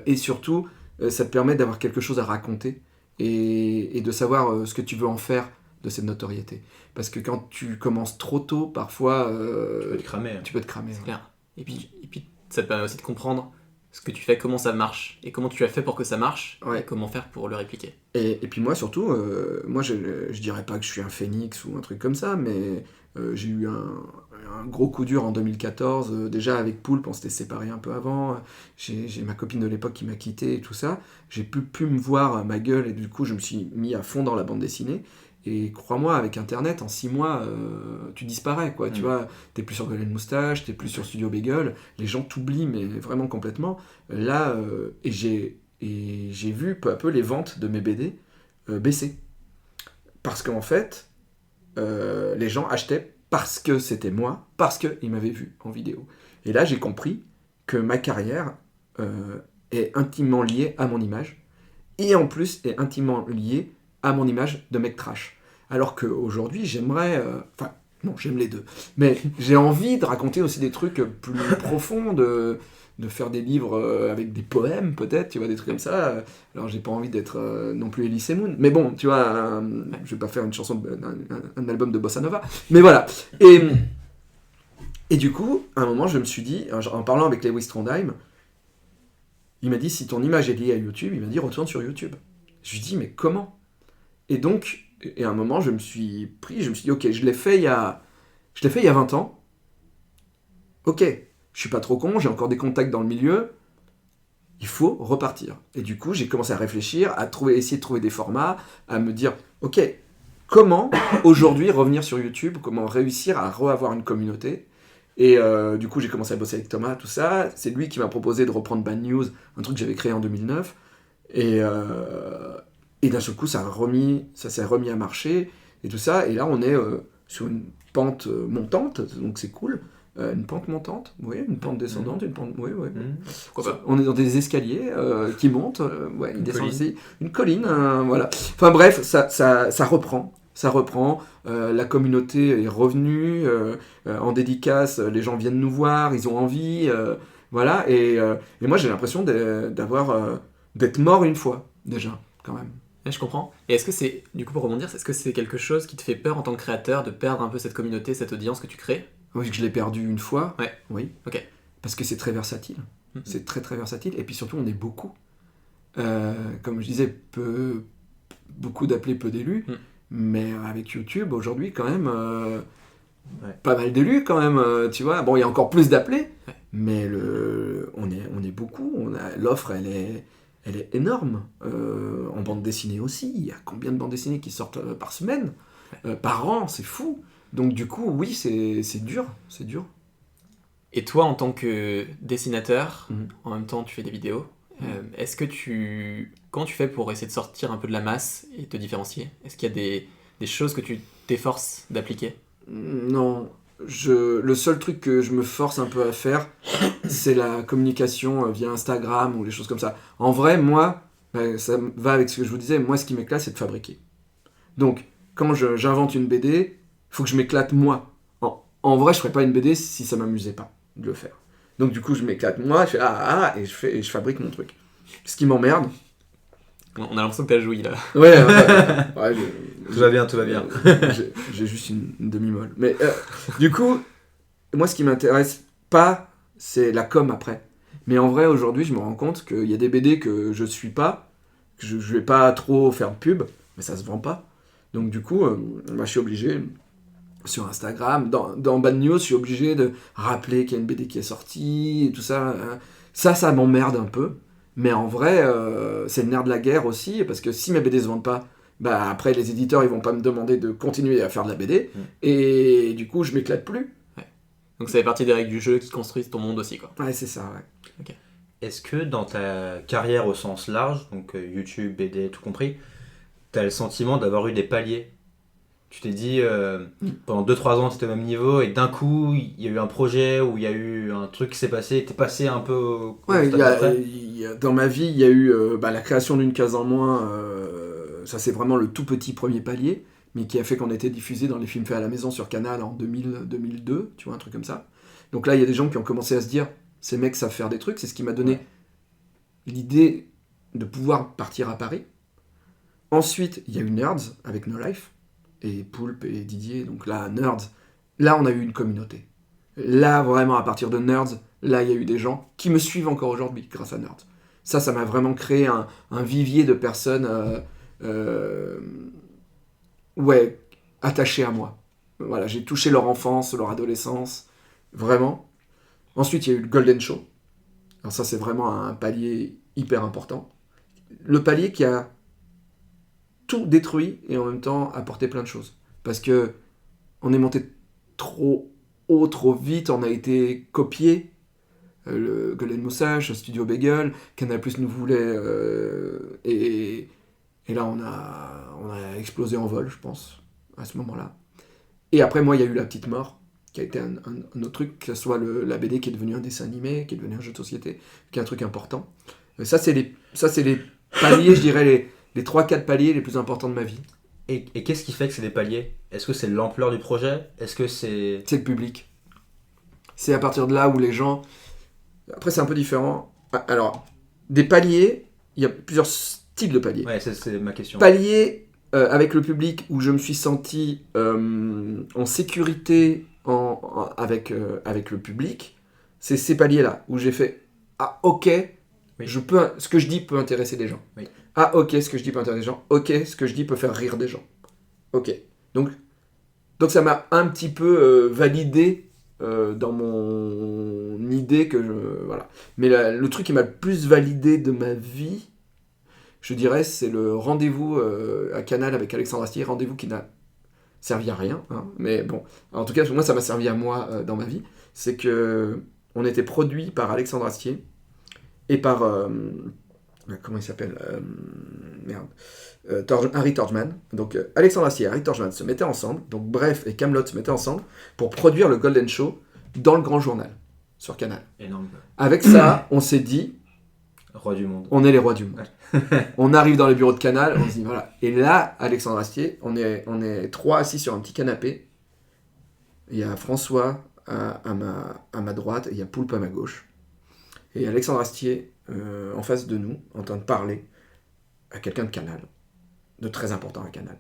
Et surtout, ça te permet d'avoir quelque chose à raconter et de savoir ce que tu veux en faire de cette notoriété. Parce que quand tu commences trop tôt, parfois... tu peux te cramer. C'est clair. Et puis, ça te permet aussi de comprendre ce que tu fais, comment ça marche, et comment tu as fait pour que ça marche, et comment faire pour le répliquer. Et puis moi surtout, moi je dirais pas que je suis un phénix ou un truc comme ça, mais j'ai eu un gros coup dur en 2014, déjà avec Poulpe, on s'était séparés un peu avant, j'ai ma copine de l'époque qui m'a quitté et tout ça, j'ai pu me voir ma gueule, et du coup je me suis mis à fond dans la bande dessinée. Et crois-moi, avec Internet, en 6 mois, tu disparais, quoi. Tu vois, t'es plus sur Golden Moustache, t'es plus sur Studio Bagel, les gens t'oublient, mais vraiment complètement. Là, et j'ai vu peu à peu les ventes de mes BD baisser. Parce qu'en fait, les gens achetaient parce que c'était moi, parce qu'ils m'avaient vu en vidéo. Et là, j'ai compris que ma carrière est intimement liée à mon image, et en plus est intimement liée à mon image de mec trash. Alors qu'aujourd'hui, j'aimerais... non, j'aime les deux. Mais j'ai envie de raconter aussi des trucs plus profonds, de faire des livres avec des poèmes, peut-être, tu vois, des trucs comme ça. Alors, j'ai pas envie d'être non plus Elie Semoun. Mais bon, tu vois, je vais pas faire une chanson, un album de Bossa Nova. Mais voilà. Et du coup, à un moment, je me suis dit, en parlant avec Lewis Trondheim, il m'a dit, si ton image est liée à YouTube, il m'a dit, retourne sur YouTube. Je lui dis, mais comment ? Et donc, à un moment, je me suis dit, ok, je l'ai fait il y a 20 ans. Ok, je suis pas trop con, j'ai encore des contacts dans le milieu. Il faut repartir. Et du coup, j'ai commencé à réfléchir, essayer de trouver des formats, à me dire, ok, comment aujourd'hui revenir sur YouTube, comment réussir à avoir une communauté. Et du coup, j'ai commencé à bosser avec Thomas, tout ça. C'est lui qui m'a proposé de reprendre Bad News, un truc que j'avais créé en 2009. Et d'un seul coup, ça s'est remis à marcher, et tout ça. Et là, on est sur une pente montante, donc c'est cool. Une pente montante, oui, une pente descendante, une pente... Oui. Pourquoi pas. On est dans des escaliers qui montent, ils descendent aussi. Une colline, voilà. Enfin bref, ça reprend. Ça reprend, la communauté est revenue, en dédicace, les gens viennent nous voir, ils ont envie, voilà. Et moi, j'ai l'impression d'être mort une fois, déjà, quand même. Ouais, je comprends. Et est-ce que c'est, du coup pour rebondir, est-ce que c'est quelque chose qui te fait peur en tant que créateur de perdre un peu cette communauté, cette audience que tu crées? Oui, je l'ai perdu une fois. Ouais. Oui. Ok. Parce que c'est très versatile. C'est très très versatile. Et puis surtout, on est beaucoup. Comme je disais, beaucoup d'appelés, peu d'élus. Mais avec YouTube, aujourd'hui, quand même, pas mal d'élus, quand même. Tu vois, bon, il y a encore plus d'appelés. Ouais. Mais on est beaucoup. L'offre, elle est énorme. En bande dessinée aussi. Il y a combien de bandes dessinées qui sortent par semaine, par an? C'est fou. Donc du coup, oui, c'est dur. C'est dur. Et toi, en tant que dessinateur, en même temps, tu fais des vidéos. Est-ce que comment tu fais pour essayer de sortir un peu de la masse et te différencier? Est-ce qu'il y a des choses que tu t'efforces d'appliquer? Non. Le seul truc que je me force un peu à faire, c'est la communication via Instagram ou les choses comme ça. En vrai, moi, ça va avec ce que je vous disais, moi, ce qui m'éclate, c'est de fabriquer. Donc, quand j'invente une BD, il faut que je m'éclate moi. En vrai, je ferais pas une BD si ça m'amusait pas de le faire. Donc du coup, je m'éclate moi, je fais et je fabrique mon truc. Ce qui m'emmerde. On a l'impression que t'as joui là. Ouais, tout va bien, tout va bien. J'ai juste une demi-molle. Mais du coup, moi, ce qui m'intéresse pas, c'est la com après. Mais en vrai, aujourd'hui, je me rends compte qu'il y a des BD que je suis pas, que je vais pas trop faire de pub, mais ça se vend pas. Donc du coup, moi, je suis obligé. Sur Instagram, dans Bad News, je suis obligé de rappeler qu'il y a une BD qui est sortie, et tout ça. Ça m'emmerde un peu. Mais en vrai, c'est le nerf de la guerre aussi, parce que si mes BD se vendent pas, bah après les éditeurs, ils vont pas me demander de continuer à faire de la BD, et du coup, je m'éclate plus. Ouais. Donc ça fait partie des règles du jeu qui construisent ton monde aussi, quoi. Ouais, c'est ça, ouais. Okay. Est-ce que dans ta carrière au sens large, donc YouTube, BD, tout compris, t'as le sentiment d'avoir eu des paliers? Tu t'es dit, pendant 2-3 ans, c'était au même niveau, et d'un coup, il y a eu un projet où il y a eu un truc qui s'est passé, t'es passé un peu... Ouais, dans ma vie, il y a eu la création d'une case en moins, ça c'est vraiment le tout petit premier palier, mais qui a fait qu'on était diffusé dans les films faits à la maison sur Canal en 2002, tu vois, un truc comme ça. Donc là, il y a des gens qui ont commencé à se dire, ces mecs savent faire des trucs, c'est ce qui m'a donné l'idée de pouvoir partir à Paris. Ensuite, il y a eu Nerds avec No Life, et Poulpe et Didier, donc là, Nerds, là on a eu une communauté. Là, vraiment, à partir de Nerds, là, il y a eu des gens qui me suivent encore aujourd'hui grâce à Nerds. Ça m'a vraiment créé un vivier de personnes attachées à moi. Voilà, j'ai touché leur enfance, leur adolescence, vraiment. Ensuite, il y a eu le Golden Show. Alors ça, c'est vraiment un palier hyper important. Le palier qui a tout détruit et en même temps apporté plein de choses. Parce que on est monté trop haut, trop vite, on a été copié. Le Golden Moustache, Studio Bagel, Canal+ nous voulait, et là on a explosé en vol, je pense, à ce moment-là. Et après, moi, il y a eu La Petite Mort, qui a été un autre truc, que ce soit la BD qui est devenu un dessin animé, qui est devenu un jeu de société, qui est un truc important. Et ça, c'est les paliers, je dirais, les 3-4 paliers les plus importants de ma vie. Et qu'est-ce qui fait que c'est des paliers? Est-ce que c'est l'ampleur du projet? Est-ce que c'est... C'est le public. C'est à partir de là où les gens... Après, c'est un peu différent. Alors, des paliers, il y a plusieurs types de paliers. Ouais, c'est ma question. Paliers avec le public où je me suis senti en sécurité avec le public, c'est ces paliers-là où j'ai fait « Ah, ok, ce que je dis peut intéresser des gens. Oui. Ah, ok, ce que je dis peut intéresser des gens. Ok, ce que je dis peut faire rire des gens. Ok. » Donc ça m'a un petit peu validé dans mon idée que voilà. Mais le truc qui m'a le plus validé de ma vie, je dirais, c'est le rendez-vous à Canal avec Alexandre Astier, rendez-vous qui n'a servi à rien, hein, mais bon, en tout cas, moi, ça m'a servi à moi dans ma vie. C'est que on était produit par Alexandre Astier et par comment il s'appelle Harry Torgman. Donc Alexandre Astier et Harry Torgman se mettaient ensemble, donc Bref et Kaamelott se mettaient ensemble pour produire le Golden Show dans le Grand Journal sur Canal. Énorme. Avec ça, on s'est dit, roi du monde. On est les rois du monde. On arrive dans les bureaux de Canal, on se dit voilà. Et là, Alexandre Astier, on est 3 assis sur un petit canapé. Il y a François à ma droite et il y a Poulpe à ma gauche. Et Alexandre Astier en face de nous, en train de parler à quelqu'un de Canal. de très important à Canal.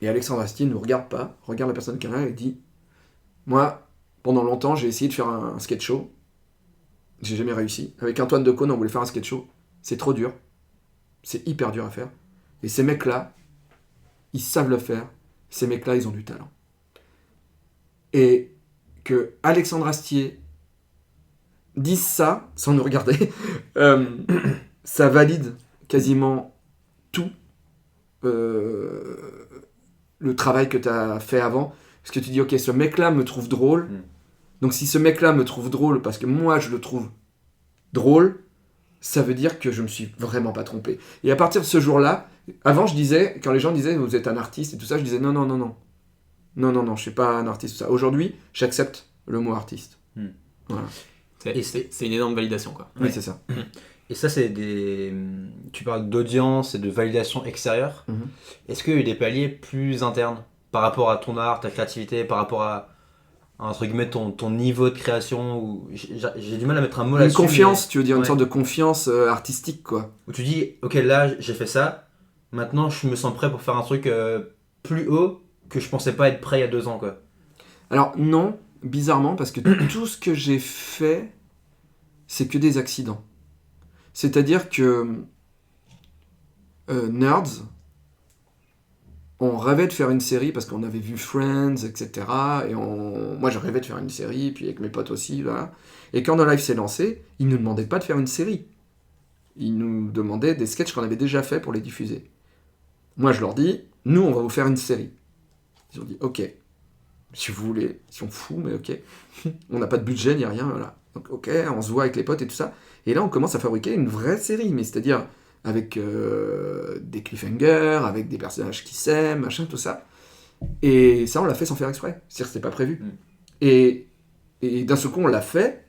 Et Alexandre Astier ne nous regarde pas, regarde la personne de Canal et dit « Moi, pendant longtemps, j'ai essayé de faire un sketch show. J'ai jamais réussi. Avec Antoine Decaune, on voulait faire un sketch show. C'est trop dur. C'est hyper dur à faire. Et ces mecs-là, ils savent le faire. Ces mecs-là, ils ont du talent. » Et que Alexandre Astier dise ça, sans nous regarder, ça valide quasiment tout le travail que tu as fait avant. Parce que tu dis, ok, ce mec-là me trouve drôle. Donc si ce mec-là me trouve drôle parce que moi je le trouve drôle, ça veut dire que je me suis vraiment pas trompé. Et à partir de ce jour-là, avant je disais, quand les gens disaient vous êtes un artiste et tout ça, je disais non, je suis pas un artiste, tout ça. Aujourd'hui, j'accepte le mot artiste. Voilà. C'est une énorme validation, quoi. Oui, c'est ça. Et ça, c'est des... Tu parles d'audience et de validation extérieure. Est-ce qu'il y a eu des paliers plus internes par rapport à ton art, ta créativité, par rapport à entre guillemets ton niveau de création ou... J'ai du mal à mettre un mot là-dessus. Une confiance, tu veux dire, une sorte de confiance artistique, quoi. Où tu dis, ok, là, j'ai fait ça, maintenant, je me sens prêt pour faire un truc plus haut que je pensais pas être prêt il y a 2 ans, quoi. Alors, non, bizarrement, parce que tout ce que j'ai fait, c'est que des accidents. C'est-à-dire que Nerds, on rêvait de faire une série parce qu'on avait vu Friends, etc. Et moi, je rêvais de faire une série, puis avec mes potes aussi, voilà. Et quand No Life s'est lancé, ils ne nous demandaient pas de faire une série. Ils nous demandaient des sketchs qu'on avait déjà fait pour les diffuser. Moi, je leur dis, nous, on va vous faire une série. Ils ont dit, ok, si vous voulez, ils sont fous, mais ok. On n'a pas de budget, il n'y a rien, voilà. Donc, ok, on se voit avec les potes et tout ça. Et là, on commence à fabriquer une vraie série, mais c'est-à-dire avec des cliffhangers, avec des personnages qui s'aiment, machin, tout ça. Et ça, on l'a fait sans faire exprès. C'est-à-dire que c'était pas prévu. Et d'un seul coup, on l'a fait.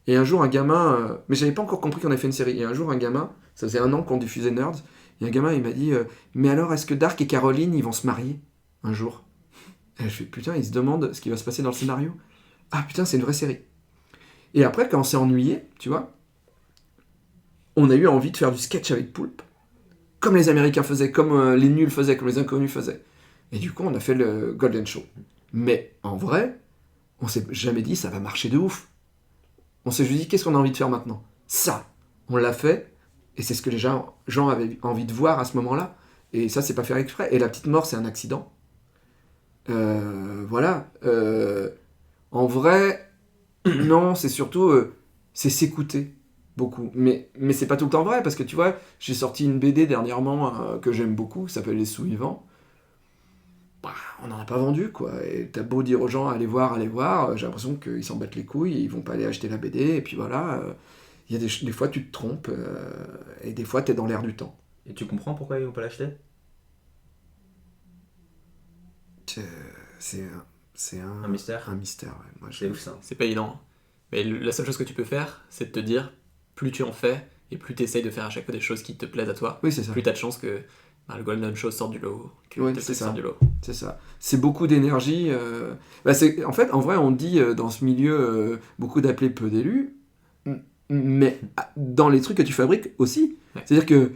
Et un jour, un gamin... mais j'avais pas encore compris qu'on avait fait une série. Et un jour, un gamin... Ça faisait 1 an qu'on diffusait Nerds. Et un gamin, il m'a dit mais alors, est-ce que Dark et Caroline, ils vont se marier un jour? Et je fais putain, ils se demandent ce qui va se passer dans le scénario. Ah putain, c'est une vraie série. Et après, quand on s'est ennuyé, tu vois, on a eu envie de faire du sketch avec Poulpe. Comme les Américains faisaient, comme les nuls faisaient, comme les inconnus faisaient. Et du coup, on a fait le Golden Show. Mais en vrai, on s'est jamais dit ça va marcher de ouf. On s'est juste dit qu'est-ce qu'on a envie de faire maintenant? Ça, on l'a fait, et c'est ce que les gens avaient envie de voir à ce moment-là. Et ça, c'est pas faire exprès. Et La Petite Mort, c'est un accident. Voilà. En vrai, non, c'est surtout c'est s'écouter beaucoup. Mais c'est pas tout le temps vrai, parce que tu vois, j'ai sorti une BD dernièrement que j'aime beaucoup, qui s'appelle Les Sous-Vivants. Bah, on n'en a pas vendu, quoi. Et t'as beau dire aux gens, allez voir, j'ai l'impression qu'ils s'en battent les couilles, ils vont pas aller acheter la BD, et puis voilà. Il y a des fois, tu te trompes, et des fois, t'es dans l'air du temps. Et tu comprends pourquoi ils vont pas l'acheter? C'est un mystère. Un mystère, ouais. Moi, c'est ouf, ça. C'est pas évident. Mais la seule chose que tu peux faire, c'est de te dire, plus tu en fais, et plus tu essayes de faire à chaque fois des choses qui te plaisent à toi, oui, c'est ça. Plus t'as de chances que le Golden Show sorte du lot, que ouais, Netflix sorte du lot. C'est ça. C'est beaucoup d'énergie. En fait, en vrai, on dit dans ce milieu beaucoup d'appelés, peu d'élus, mais dans les trucs que tu fabriques aussi. Ouais. C'est-à-dire que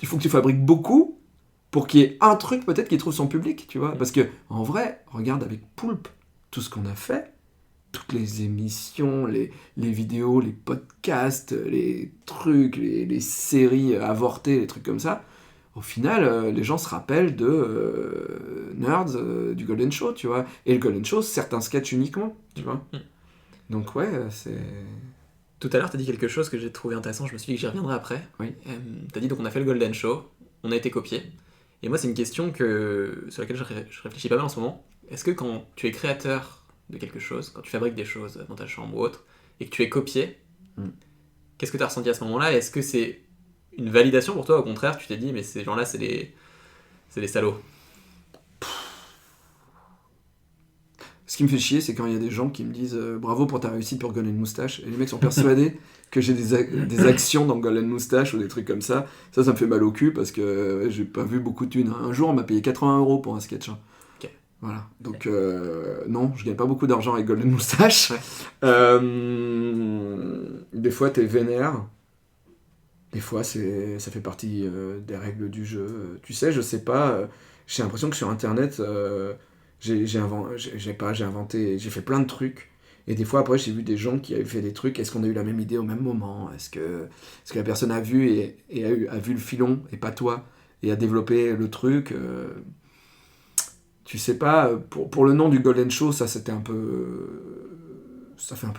il faut que tu fabriques beaucoup pour qu'il y ait un truc peut-être qui trouve son public, tu vois. Parce que en vrai, regarde avec Poulpe, tout ce qu'on a fait, toutes les émissions, les vidéos, les podcasts, les trucs, les séries avortées, les trucs comme ça. Au final, les gens se rappellent de Nerds, du Golden Show, tu vois. Et le Golden Show, certains sketchs uniquement, tu vois. Donc ouais, c'est... Tout à l'heure, t'as dit quelque chose que j'ai trouvé intéressant, je me suis dit que j'y reviendrai après. Oui. T'as dit donc on a fait le Golden Show, on a été copié. Et moi, c'est une question sur laquelle je réfléchis pas mal en ce moment. Est-ce que quand tu es créateur de quelque chose, quand tu fabriques des choses dans ta chambre ou autre, et que tu es copié, qu'est-ce que tu as ressenti à ce moment-là? Est-ce que c'est une validation pour toi? Au contraire, tu t'es dit, mais ces gens-là, c'est des salauds. Ce qui me fait chier, c'est quand il y a des gens qui me disent bravo pour ta réussite pour Golden Moustache, et les mecs sont persuadés que j'ai des actions dans Golden Moustache ou des trucs comme ça. Ça me fait mal au cul parce que j'ai pas vu beaucoup de thunes. Un jour, on m'a payé 80 € pour un sketch. Okay. Voilà. Donc, non, je gagne pas beaucoup d'argent avec Golden Moustache. Des fois, t'es vénère. Des fois, ça fait partie des règles du jeu. Tu sais, je sais pas, j'ai l'impression que sur Internet, j'ai fait plein de trucs. Et des fois, après, j'ai vu des gens qui avaient fait des trucs. Est-ce qu'on a eu la même idée au même moment ? Est-ce que la personne a vu et a vu le filon et pas toi et a développé le truc Tu sais pas, pour le nom du Golden Show, ça fait un peu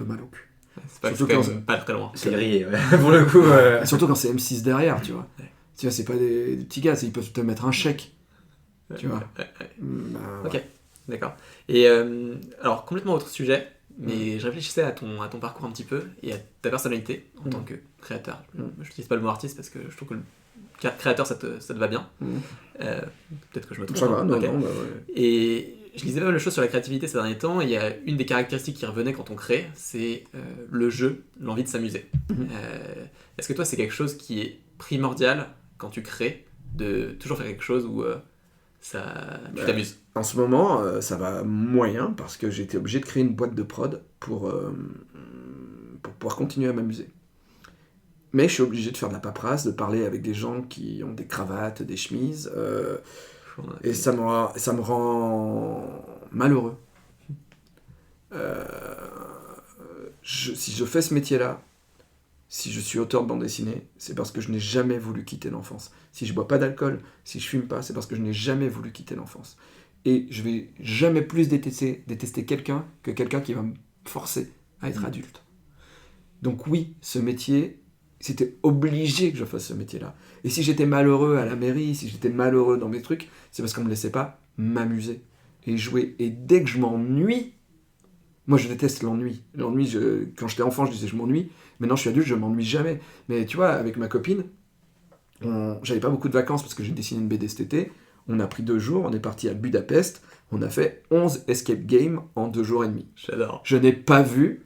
mal au cul. C'est pas très loin. C'est grillé, ouais. Pour le coup. Surtout quand c'est M6 derrière, tu vois. Ouais. Tu vois, c'est pas des petits gars, ils peuvent te mettre un chèque. Tu vois. Ok, ouais. D'accord. Et alors, complètement autre sujet, mais je réfléchissais à ton parcours un petit peu et à ta personnalité en tant que créateur. Je n'utilise pas le mot artiste parce que je trouve que le créateur, ça te va bien. Peut-être que je me trompe. Ça va, non, okay. non, ouais. Et je lisais pas mal de choses sur la créativité ces derniers temps. Il y a une des caractéristiques qui revenait quand on crée, c'est le jeu, l'envie de s'amuser. Est-ce que toi, c'est quelque chose qui est primordial quand tu crées, de toujours faire quelque chose où tu t'amuses? En ce moment, ça va moyen parce que j'ai été obligé de créer une boîte de prod pour pouvoir continuer à m'amuser. Mais je suis obligé de faire de la paperasse, de parler avec des gens qui ont des cravates, des chemises, et ça me rend malheureux. Si je fais ce métier-là, si je suis auteur de bande dessinée, c'est parce que je n'ai jamais voulu quitter l'enfance. Si je bois pas d'alcool, si je fume pas, c'est parce que je n'ai jamais voulu quitter l'enfance. Et je vais jamais plus détester quelqu'un que quelqu'un qui va me forcer à être adulte. Donc oui, ce métier, c'était obligé que je fasse ce métier-là. Et si j'étais malheureux à la mairie, si j'étais malheureux dans mes trucs, c'est parce qu'on me laissait pas m'amuser et jouer. Et dès que je m'ennuie, moi je déteste l'ennui. L'ennui, quand j'étais enfant, je disais je m'ennuie. Maintenant je suis adulte, je m'ennuie jamais. Mais tu vois, avec ma copine, j'avais pas beaucoup de vacances parce que j'ai dessiné une BD cet été. On a pris 2 jours, on est parti à Budapest. On a fait 11 escape games en 2 jours et demi. J'adore. Je n'ai pas vu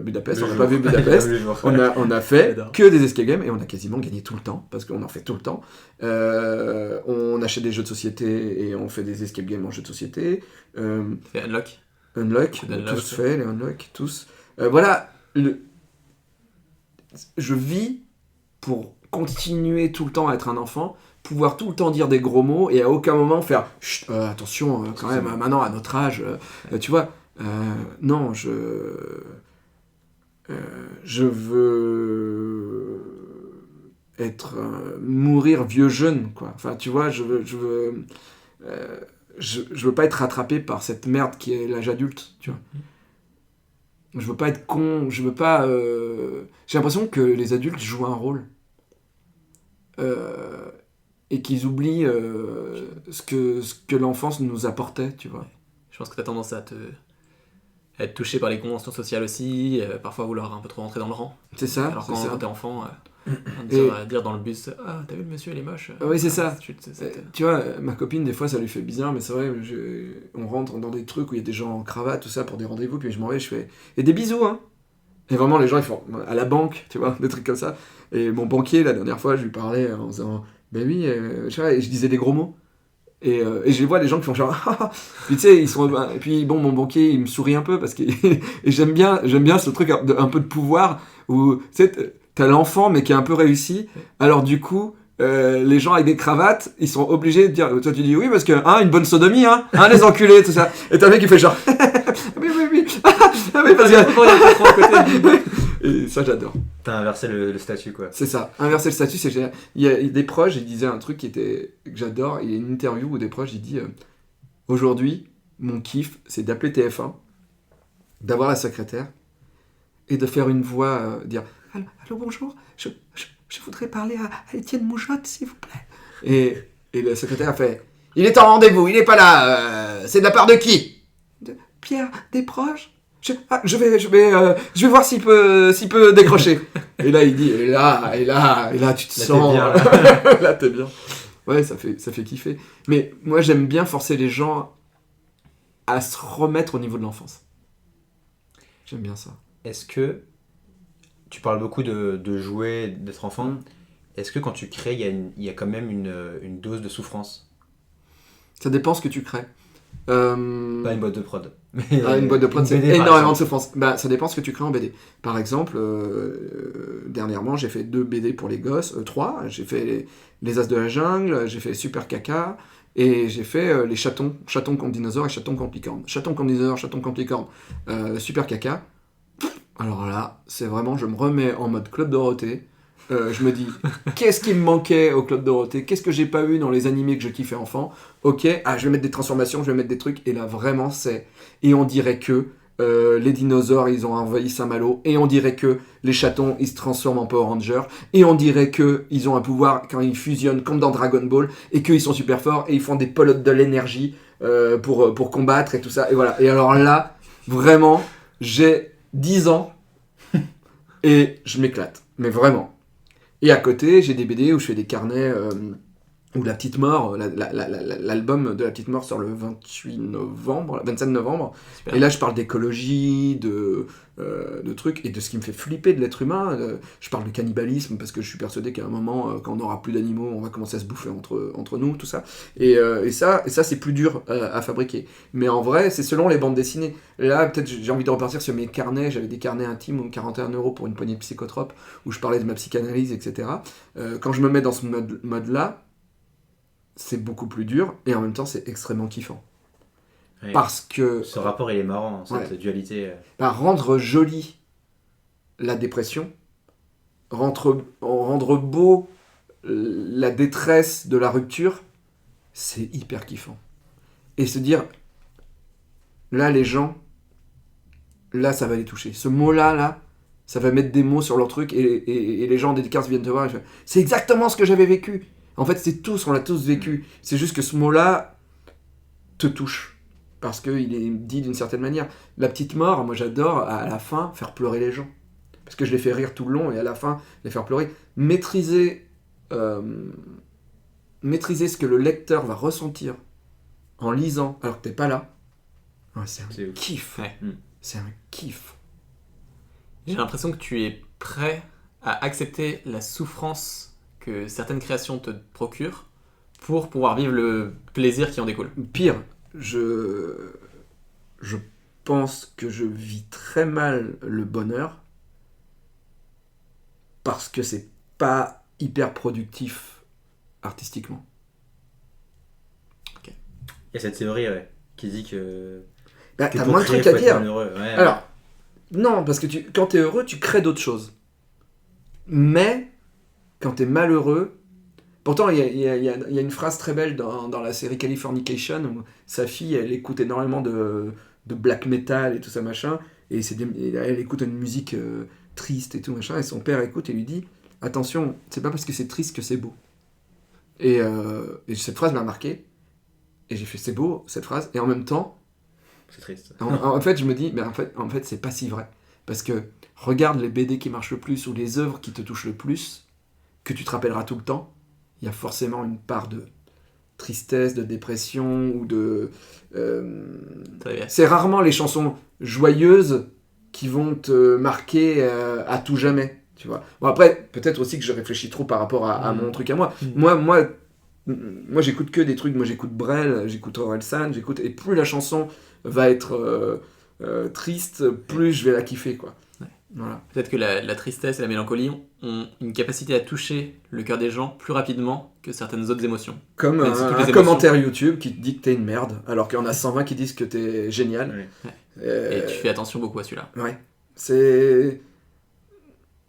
Budapest, on n'a pas vu Budapest. On a fait que des escape games et on a quasiment gagné tout le temps, parce qu'on en fait tout le temps. On achète des jeux de société et on fait des escape games en jeux de société. C'est Unlock. Unlock, tous fait, les Unlock, tous. Voilà, je vis pour continuer tout le temps à être un enfant, pouvoir tout le temps dire des gros mots et à aucun moment faire chut, attention quand même, maintenant à notre âge, tu vois, non, je veux mourir vieux jeune, quoi. Enfin, tu vois, je veux pas être rattrapé par cette merde qui est l'âge adulte, tu vois. Je veux pas être con, je veux pas... J'ai l'impression que les adultes jouent un rôle. Et qu'ils oublient ce que l'enfance nous apportait, tu vois. Je pense que tu as tendance à être touché par les conventions sociales aussi, parfois vouloir un peu trop rentrer dans le rang. C'est ça. Alors quand t'es enfant, dire dans le bus « Ah, t'as vu le monsieur, il est moche ?» Oui, c'est ça. Tu vois, ma copine, des fois, ça lui fait bizarre, mais c'est vrai, on rentre dans des trucs où il y a des gens en cravate, tout ça, pour des rendez-vous, puis je m'en vais, je fais... Et des bisous, hein. Et vraiment, les gens, ils font... À la banque, tu vois, des trucs comme ça. Et mon banquier, la dernière fois, je lui parlais en disant... Ben oui, et je disais des gros mots. Et je les vois, les gens qui font genre... Puis tu sais, ils sont... Et puis bon, mon banquier, il me sourit un peu, parce que... Et j'aime bien ce truc un peu de pouvoir, où, tu sais, t'as l'enfant, mais qui est un peu réussi. Alors du coup, les gens avec des cravates, ils sont obligés de dire... Toi, tu dis oui, parce que, une bonne sodomie, les enculés, tout ça. Et t'as un mec qui fait genre... oui. Ah oui, parce que... Et ça, j'adore. T'as inversé le statut, quoi. C'est ça, inverser le statut, c'est génial. Il y a des proches, ils disaient un truc que j'adore. Il y a une interview où des proches, ils disent aujourd'hui, mon kiff, c'est d'appeler TF1, d'avoir la secrétaire, et de faire une voix, dire allô, bonjour, je voudrais parler à Étienne Moujotte, s'il vous plaît. Et la secrétaire a fait il est en rendez-vous, il n'est pas là, c'est de la part de qui ? De Pierre, des proches ? Je vais voir s'il peut décrocher. Et là, il dit, et là, tu te sens... Là, t'es bien. Ouais, ça fait kiffer. Mais moi, j'aime bien forcer les gens à se remettre au niveau de l'enfance. J'aime bien ça. Est-ce que... Tu parles beaucoup de jouer, d'être enfant. Est-ce que quand tu crées, il y a quand même une dose de souffrance ? Ça dépend ce que tu crées. Pas une boîte de prod. Une boîte de prod, c'est BD, énormément de souffrance. Ça dépend ce que tu crées en BD. Par exemple, dernièrement, j'ai fait 2 BD pour les gosses, 3. J'ai fait les As de la jungle, j'ai fait Super Caca, et j'ai fait les chatons contre dinosaures et chatons contre licorne. Chatons contre dinosaures, chatons contre licorne, Super Caca. Alors là, c'est vraiment, je me remets en mode Club Dorothée. Je me dis, qu'est-ce qui me manquait au Club Dorothée ? Qu'est-ce que j'ai pas eu dans les animés que je kiffais enfant ? Ok, je vais mettre des transformations, je vais mettre des trucs, et là vraiment c'est... Et on dirait que les dinosaures, ils ont envahi Saint-Malo, et on dirait que les chatons, ils se transforment en Power Rangers, et on dirait que ils ont un pouvoir quand ils fusionnent, comme dans Dragon Ball, et qu'ils sont super forts, et ils font des pelotes de l'énergie pour combattre, et tout ça, et voilà. Et alors là, vraiment, j'ai 10 ans, et je m'éclate, mais vraiment. Et à côté, j'ai des BD où je fais des carnets, où La Petite Mort, l'album de La Petite Mort sort le 25 novembre. Super. Et là, je parle d'écologie, de trucs, et de ce qui me fait flipper de l'être humain. Je parle de cannibalisme, parce que je suis persuadé qu'à un moment, quand on n'aura plus d'animaux, on va commencer à se bouffer entre nous, tout ça. Et ça, c'est plus dur à fabriquer. Mais en vrai, c'est selon les bandes dessinées. Là, peut-être j'ai envie de repartir sur mes carnets. J'avais des carnets intimes, 41 € pour une poignée de psychotropes, où je parlais de ma psychanalyse, etc. Quand je me mets dans ce mode-là, c'est beaucoup plus dur, et en même temps, c'est extrêmement kiffant. Ouais. Parce que... Ce rapport, il est marrant, cette dualité. Rendre jolie la dépression, rendre beau la détresse de la rupture, c'est hyper kiffant. Et se dire, là, les gens, là, ça va les toucher. Ce mot-là, ça va mettre des mots sur leur truc, et les gens en dédicace viennent te voir, et je fais, c'est exactement ce que j'avais vécu. En fait, on l'a tous vécu. C'est juste que ce mot-là te touche. Parce qu'il est dit d'une certaine manière. La Petite Mort, moi j'adore, à la fin, faire pleurer les gens. Parce que je les fais rire tout le long, et à la fin, les faire pleurer. Maîtriser ce que le lecteur va ressentir en lisant, alors que t'es pas là, c'est un kiff. Ouais. C'est un kiff. J'ai l'impression que tu es prêt à accepter la souffrance que certaines créations te procurent pour pouvoir vivre le plaisir qui en découle. Pire, je pense que je vis très mal le bonheur parce que c'est pas hyper productif artistiquement. Il y a cette théorie qui dit que t'as moins de trucs à dire. Ouais, alors, non, parce que quand t'es heureux, tu crées d'autres choses. Mais quand t'es malheureux, pourtant il y a une phrase très belle dans la série Californication où sa fille, elle écoute énormément de black metal et tout ça machin, et elle écoute une musique triste et tout machin, et son père écoute et lui dit attention, c'est pas parce que c'est triste que c'est beau. Et cette phrase m'a marqué, et j'ai fait c'est beau cette phrase, et en même temps c'est triste. en fait je me dis mais en fait c'est pas si vrai, parce que regarde les BD qui marchent le plus ou les œuvres qui te touchent le plus, que tu te rappelleras tout le temps, il y a forcément une part de tristesse, de dépression, ou de... c'est rarement les chansons joyeuses qui vont te marquer à tout jamais, tu vois. Bon après, peut-être aussi que je réfléchis trop par rapport à mon truc à moi. Moi, j'écoute que des trucs, moi j'écoute Brel, j'écoute Orelsan, et plus la chanson va être triste, plus je vais la kiffer, quoi. Voilà. Peut-être que la tristesse et la mélancolie ont une capacité à toucher le cœur des gens plus rapidement que certaines autres émotions. Comme un commentaire YouTube qui te dit que t'es une merde, alors qu'il y en a 120 qui disent que t'es génial. Ouais. Et tu fais attention beaucoup à celui-là. Ouais. C'est...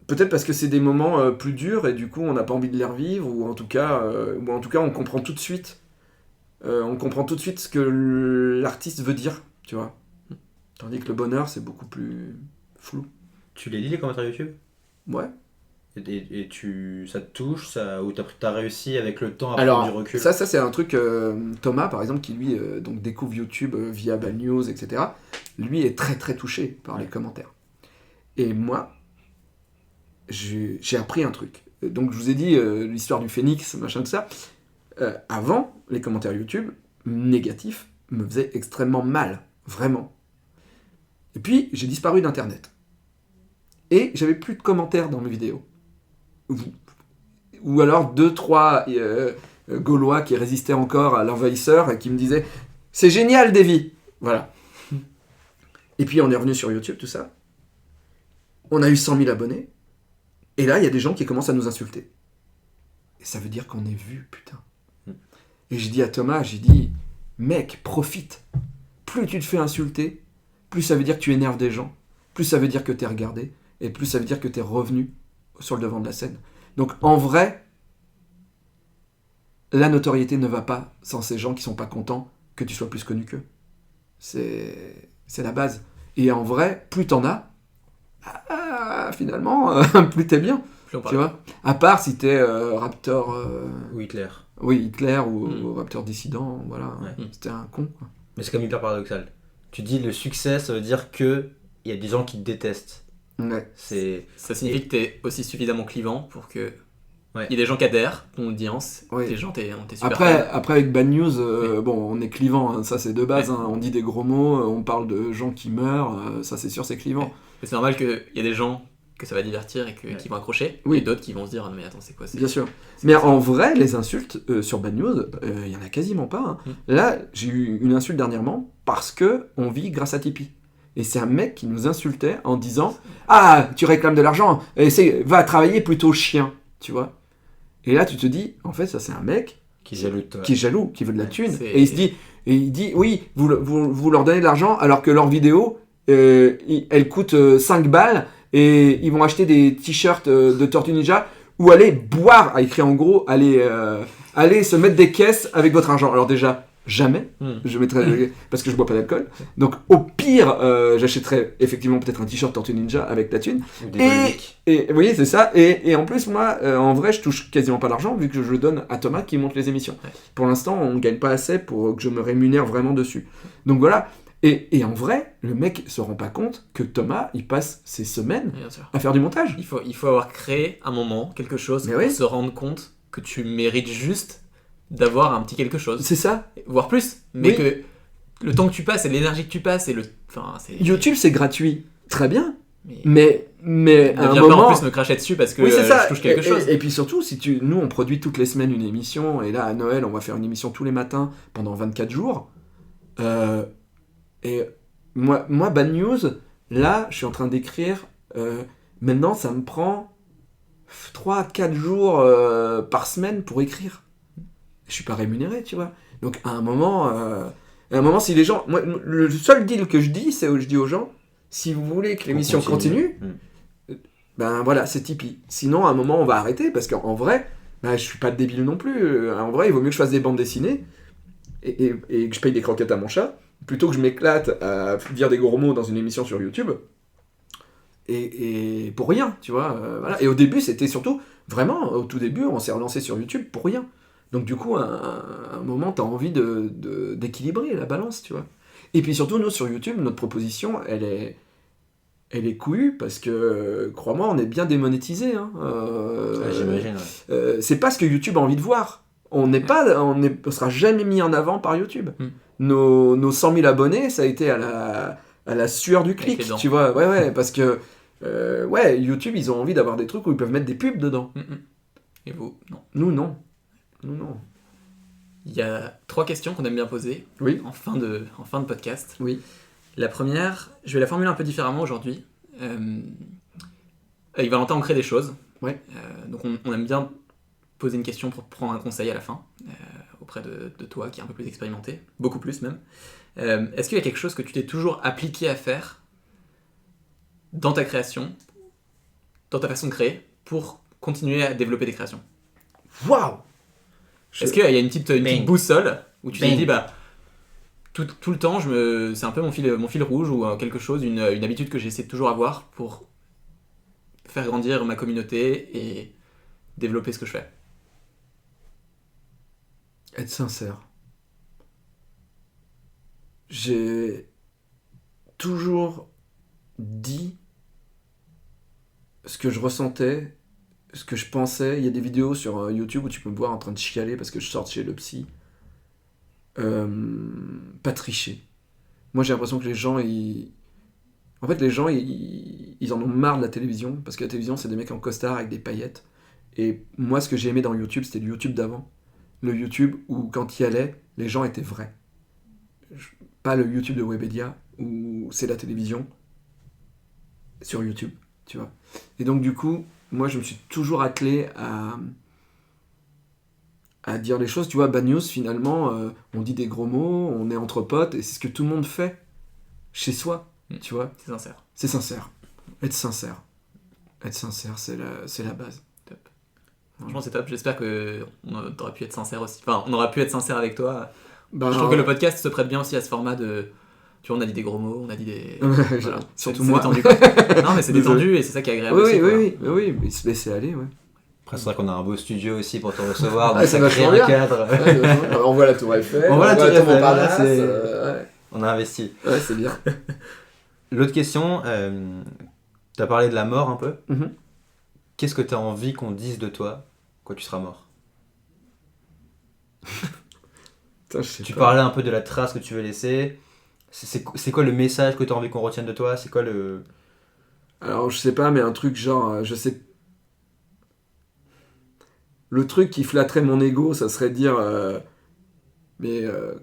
Peut-être parce que c'est des moments plus durs, et du coup on n'a pas envie de les revivre, ou en tout cas on comprend tout de suite. On comprend tout de suite ce que l'artiste veut dire, tu vois. Tandis que le bonheur, c'est beaucoup plus flou. Tu les lis, les commentaires YouTube ? Ouais. Et ça te touche, ou t'as réussi avec le temps à prendre du recul ? Ça c'est un truc, Thomas par exemple, qui lui donc découvre YouTube via Bad News, etc. Lui est très très touché par les commentaires. Et moi, j'ai appris un truc. Donc je vous ai dit l'histoire du phénix, machin, tout ça. Avant, les commentaires YouTube négatifs me faisaient extrêmement mal, vraiment. Et puis j'ai disparu d'internet. Et j'avais plus de commentaires dans mes vidéos. Ou alors 2-3 Gaulois qui résistaient encore à l'envahisseur et qui me disaient c'est génial, Davy. Voilà. Et puis on est revenu sur YouTube, tout ça. On a eu 100 000 abonnés. Et là, il y a des gens qui commencent à nous insulter. Et ça veut dire qu'on est vu, putain. Et j'ai dit à Thomas, mec, profite. Plus tu te fais insulter, plus ça veut dire que tu énerves des gens, plus ça veut dire que t'es regardé, et plus ça veut dire que t'es revenu sur le devant de la scène. Donc en vrai, la notoriété ne va pas sans ces gens qui sont pas contents que tu sois plus connu qu'eux. C'est la base. Et en vrai, plus t'en as, finalement, plus t'es bien. Plus tu vois. À part si t'es Raptor... Ou Hitler. Oui, Hitler ou Raptor dissident, voilà. Ouais. C'était un con, quoi. Mais c'est comme hyper paradoxal. Tu dis le succès, ça veut dire qu'il y a des gens qui te détestent. Ouais. Ça signifie que t'es aussi suffisamment clivant pour que... Il y a des gens qui adhèrent, ton audience, des gens t'es super Après avec Bad News, bon, on est clivant, hein, ça c'est de base, hein, on dit des gros mots, on parle de gens qui meurent, ça c'est sûr c'est clivant. Mais c'est normal qu'il y a des gens que ça va divertir et qui vont accrocher, et d'autres qui vont se dire, mais attends, c'est quoi Bien sûr. Mais en vrai, les insultes sur Bad News, il y en a quasiment pas. Hein. Là, j'ai eu une insulte dernièrement parce que on vit grâce à Tipeee. Et c'est un mec qui nous insultait en disant « Ah, tu réclames de l'argent, va travailler plutôt chien. » Tu vois. Et là, tu te dis, en fait, ça c'est un mec qui est jaloux, qui veut de la thune. Et il dit, oui, vous leur donnez de l'argent alors que leur vidéo, elle coûte 5 balles et ils vont acheter des t-shirts de Tortue Ninja ou aller boire, a écrit en gros, aller se mettre des caisses avec votre argent. Alors déjà, jamais, je mettrais parce que je bois pas d'alcool. Donc au pire, j'achèterais effectivement peut-être un t-shirt Tortue Ninja avec la thune. Et oui, c'est ça. Et en plus, moi, en vrai, je touche quasiment pas d'argent vu que je le donne à Thomas qui monte les émissions. Pour l'instant, on gagne pas assez pour que je me rémunère vraiment dessus. Donc voilà. Et en vrai, le mec se rend pas compte que Thomas, il passe ses semaines à faire du montage. Il faut avoir créé un moment, quelque chose, pour se rendre compte que tu mérites juste d'avoir un petit quelque chose. C'est ça. Voire plus. Mais que le temps que tu passes et l'énergie que tu passes et YouTube, c'est gratuit. Très bien. Mais à un moment... pas en plus me cracher dessus parce que je touche quelque chose. Et puis surtout, nous, on produit toutes les semaines une émission. Et là, à Noël, on va faire une émission tous les matins pendant 24 jours. Et moi, Bad News, là, je suis en train d'écrire. Maintenant, ça me prend 3-4 jours par semaine pour écrire. Je suis pas rémunéré, tu vois. Donc à un moment, si les gens... Moi, le seul deal que je dis, c'est où je dis aux gens, si vous voulez que l'émission continue, ben voilà, c'est Tipeee. Sinon, à un moment, on va arrêter, parce qu'en vrai, je suis pas débile non plus. En vrai, il vaut mieux que je fasse des bandes dessinées et que je paye des croquettes à mon chat, plutôt que je m'éclate à dire des gros mots dans une émission sur YouTube. Et pour rien, tu vois. Voilà. Et au début, c'était surtout, vraiment, au tout début, on s'est relancé sur YouTube pour rien. Donc du coup, à un moment, tu as envie d'équilibrer la balance, tu vois. Et puis surtout, nous, sur YouTube, notre proposition, elle est couillue, parce que, crois-moi, on est bien démonétisé. Hein. J'imagine, c'est pas ce que YouTube a envie de voir. On sera jamais mis en avant par YouTube. Nos 100 000 abonnés, ça a été à la sueur du clic, tu vois. Ouais, parce que, YouTube, ils ont envie d'avoir des trucs où ils peuvent mettre des pubs dedans. Et vous, non. Nous, non. Il y a 3 questions qu'on aime bien poser en fin de podcast. Oui. La première, je vais la formuler un peu différemment aujourd'hui. Avec Valentin, on crée des choses. Ouais. Donc on aime bien poser une question pour prendre un conseil à la fin, auprès de toi qui est un peu plus expérimenté, beaucoup plus même. Est-ce qu'il y a quelque chose que tu t'es toujours appliqué à faire dans ta création, dans ta façon de créer, pour continuer à développer des créations ? Waouh! Est-ce qu'il y a une petite boussole où tu t'es dit, tout le temps, c'est un peu mon fil rouge ou quelque chose, une habitude que j'essaie de toujours avoir pour faire grandir ma communauté et développer ce que je fais? Être sincère. J'ai toujours dit ce que je ressentais, ce que je pensais. Il y a des vidéos sur YouTube où tu peux me voir en train de chialer parce que je sors de chez le psy. Pas tricher. Moi, j'ai l'impression que les gens, ils en ont marre de la télévision, parce que la télévision, c'est des mecs en costard avec des paillettes. Et moi, ce que j'ai aimé dans YouTube, c'était le YouTube d'avant. Le YouTube où, quand il y allait, les gens étaient vrais. pas le YouTube de Webedia, où c'est la télévision, sur YouTube, tu vois. Et donc, du coup, moi, je me suis toujours attelé à dire les choses. Tu vois, Bad News, finalement, on dit des gros mots, on est entre potes, et c'est ce que tout le monde fait chez soi, tu vois. C'est sincère. C'est sincère. Être sincère, c'est la base. Top. Franchement, c'est top. J'espère qu'on aurait pu être sincère aussi. Enfin, on aurait pu être sincère avec toi. Je trouve que le podcast se prête bien aussi à ce format de... Tu vois, on a dit des gros mots, on a dit des... Voilà. Surtout moi. Détendu, non, mais c'est détendu et c'est ça qui est agréable aussi. Oui, mais se laisser aller, ouais. Après, c'est vrai qu'on a un beau studio aussi pour te recevoir, donc ça ça crée un cadre. On voit la Tour Eiffel, on voit la Tour Eiffel, Montparnasse, on a investi. Ouais, c'est bien. L'autre question, tu as parlé de la mort un peu. Mm-hmm. Qu'est-ce que tu as envie qu'on dise de toi quand tu seras mort? Tu parlais un peu de la trace que tu veux laisser. C'est quoi le message que tu as envie qu'on retienne de toi? C'est quoi le... Alors, je sais pas, mais un truc genre... je sais... Le truc qui flatterait mon ego, ça serait de dire...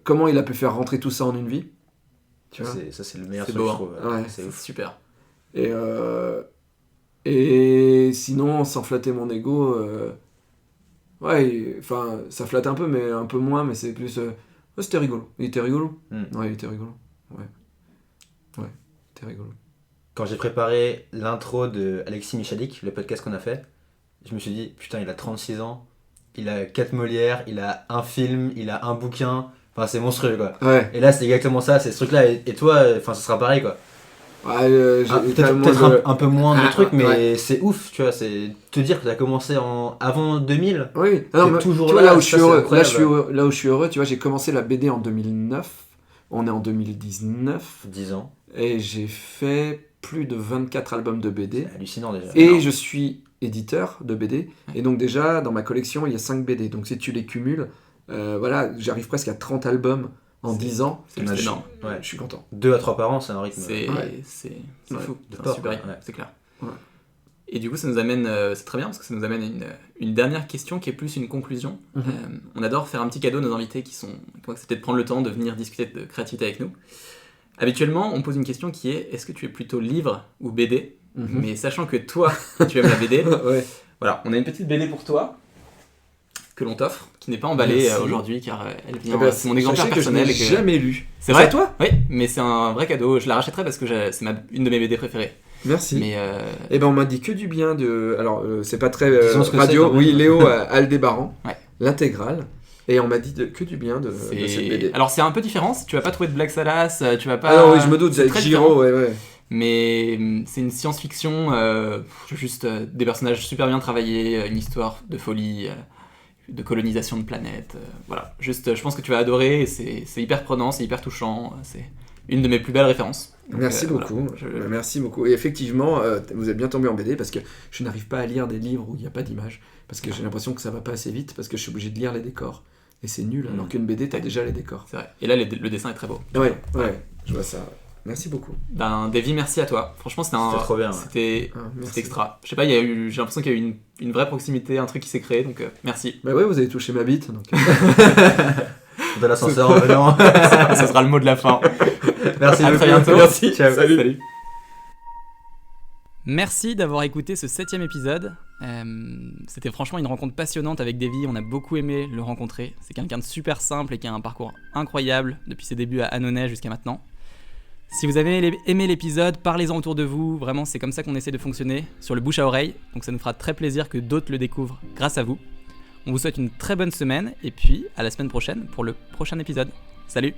comment il a pu faire rentrer tout ça en une vie? Tu vois, ça, c'est le meilleur truc, je trouve. Ouais, c'est super. Et sinon, sans flatter mon ego... enfin, ça flatte un peu, mais un peu moins, mais c'est plus... c'était rigolo. Il était rigolo. Ouais, il était rigolo. Ouais, c'était rigolo. Quand j'ai préparé l'intro de Alexis Michalik, le podcast qu'on a fait, je me suis dit, putain, il a 36 ans, il a 4 Molières, il a un film, il a un bouquin, enfin c'est monstrueux quoi. Ouais. Et là c'est exactement ça, c'est ce truc là, et toi, enfin ça sera pareil quoi. Ouais, peut-être un peu moins de trucs, mais ouais. C'est ouf, tu vois, c'est te dire que tu as commencé avant 2000. Oui, alors, toujours tu vois, là où je suis heureux, là où je suis heureux, tu vois, j'ai commencé la BD en 2009, on est en 2019. 10 ans. Et j'ai fait plus de 24 albums de BD. C'est hallucinant déjà. Et je suis éditeur de BD, et donc déjà, dans ma collection, il y a 5 BD, donc si tu les cumules, voilà, j'arrive presque à 30 albums en 10 ans. C'est énorme. Ouais. Je suis content. 2 à 3 par an, c'est un rythme. C'est fou. C'est super, c'est clair. Ouais. Et du coup, ça nous amène, c'est très bien parce que ça nous amène à une dernière question qui est plus une conclusion. On adore faire un petit cadeau à nos invités qui ont accepté de prendre le temps de venir discuter de créativité avec nous. Habituellement, on pose une question qui est: est-ce que tu es plutôt livre ou BD? Mais sachant que toi, tu aimes la BD, ouais. Voilà, on a une petite BD pour toi que l'on t'offre, qui n'est pas emballée aujourd'hui car elle vient. C'est mon exemplaire personnel. Que je n'ai jamais lu. C'est vrai, toi? Oui, mais c'est un vrai cadeau. Je la rachèterai parce que c'est une de mes BD préférées. Merci. Mais Eh ben on m'a dit que du bien de. Alors c'est pas très radio. C'est, oui, Léo Aldébaran, ouais. L'intégrale. Et on m'a dit que du bien de cette BD. Alors c'est un peu différent. Tu vas pas trouver de Black Salas, tu vas pas. Ah non, oui, je me doute. Avec Giro, ouais. Mais c'est une science-fiction, juste des personnages super bien travaillés, une histoire de folie, de colonisation de planètes. Voilà, juste, je pense que tu vas adorer. C'est hyper prenant, c'est hyper touchant. C'est une de mes plus belles références. Donc, merci beaucoup. Voilà, merci beaucoup. Et effectivement, vous êtes bien tombé en BD parce que je n'arrive pas à lire des livres où il n'y a pas d'image. Parce que j'ai l'impression que ça va pas assez vite, parce que je suis obligé de lire les décors. Et c'est nul, alors qu'une BD, t'as déjà les décors. C'est vrai. Et là, le dessin est très beau. Ouais, je vois ça. Merci beaucoup. Davy, merci à toi. Franchement, c'était trop bien. C'était extra. Je sais pas, j'ai l'impression qu'il y a eu une vraie proximité, un truc qui s'est créé, donc merci. Bah ouais, vous avez touché ma bite. Donc... de l'ascenseur en venant. Ça sera le mot de la fin. Merci à très bientôt. Merci. Ciao. Salut. Merci d'avoir écouté ce 7e épisode. C'était franchement une rencontre passionnante avec Davy, on a beaucoup aimé le rencontrer. C'est quelqu'un de super simple et qui a un parcours incroyable depuis ses débuts à Annonay jusqu'à maintenant. Si vous avez aimé l'épisode, parlez-en autour de vous, vraiment c'est comme ça qu'on essaie de fonctionner, sur le bouche à oreille, donc ça nous fera très plaisir que d'autres le découvrent grâce à vous. On vous souhaite une très bonne semaine et puis à la semaine prochaine pour le prochain épisode. Salut!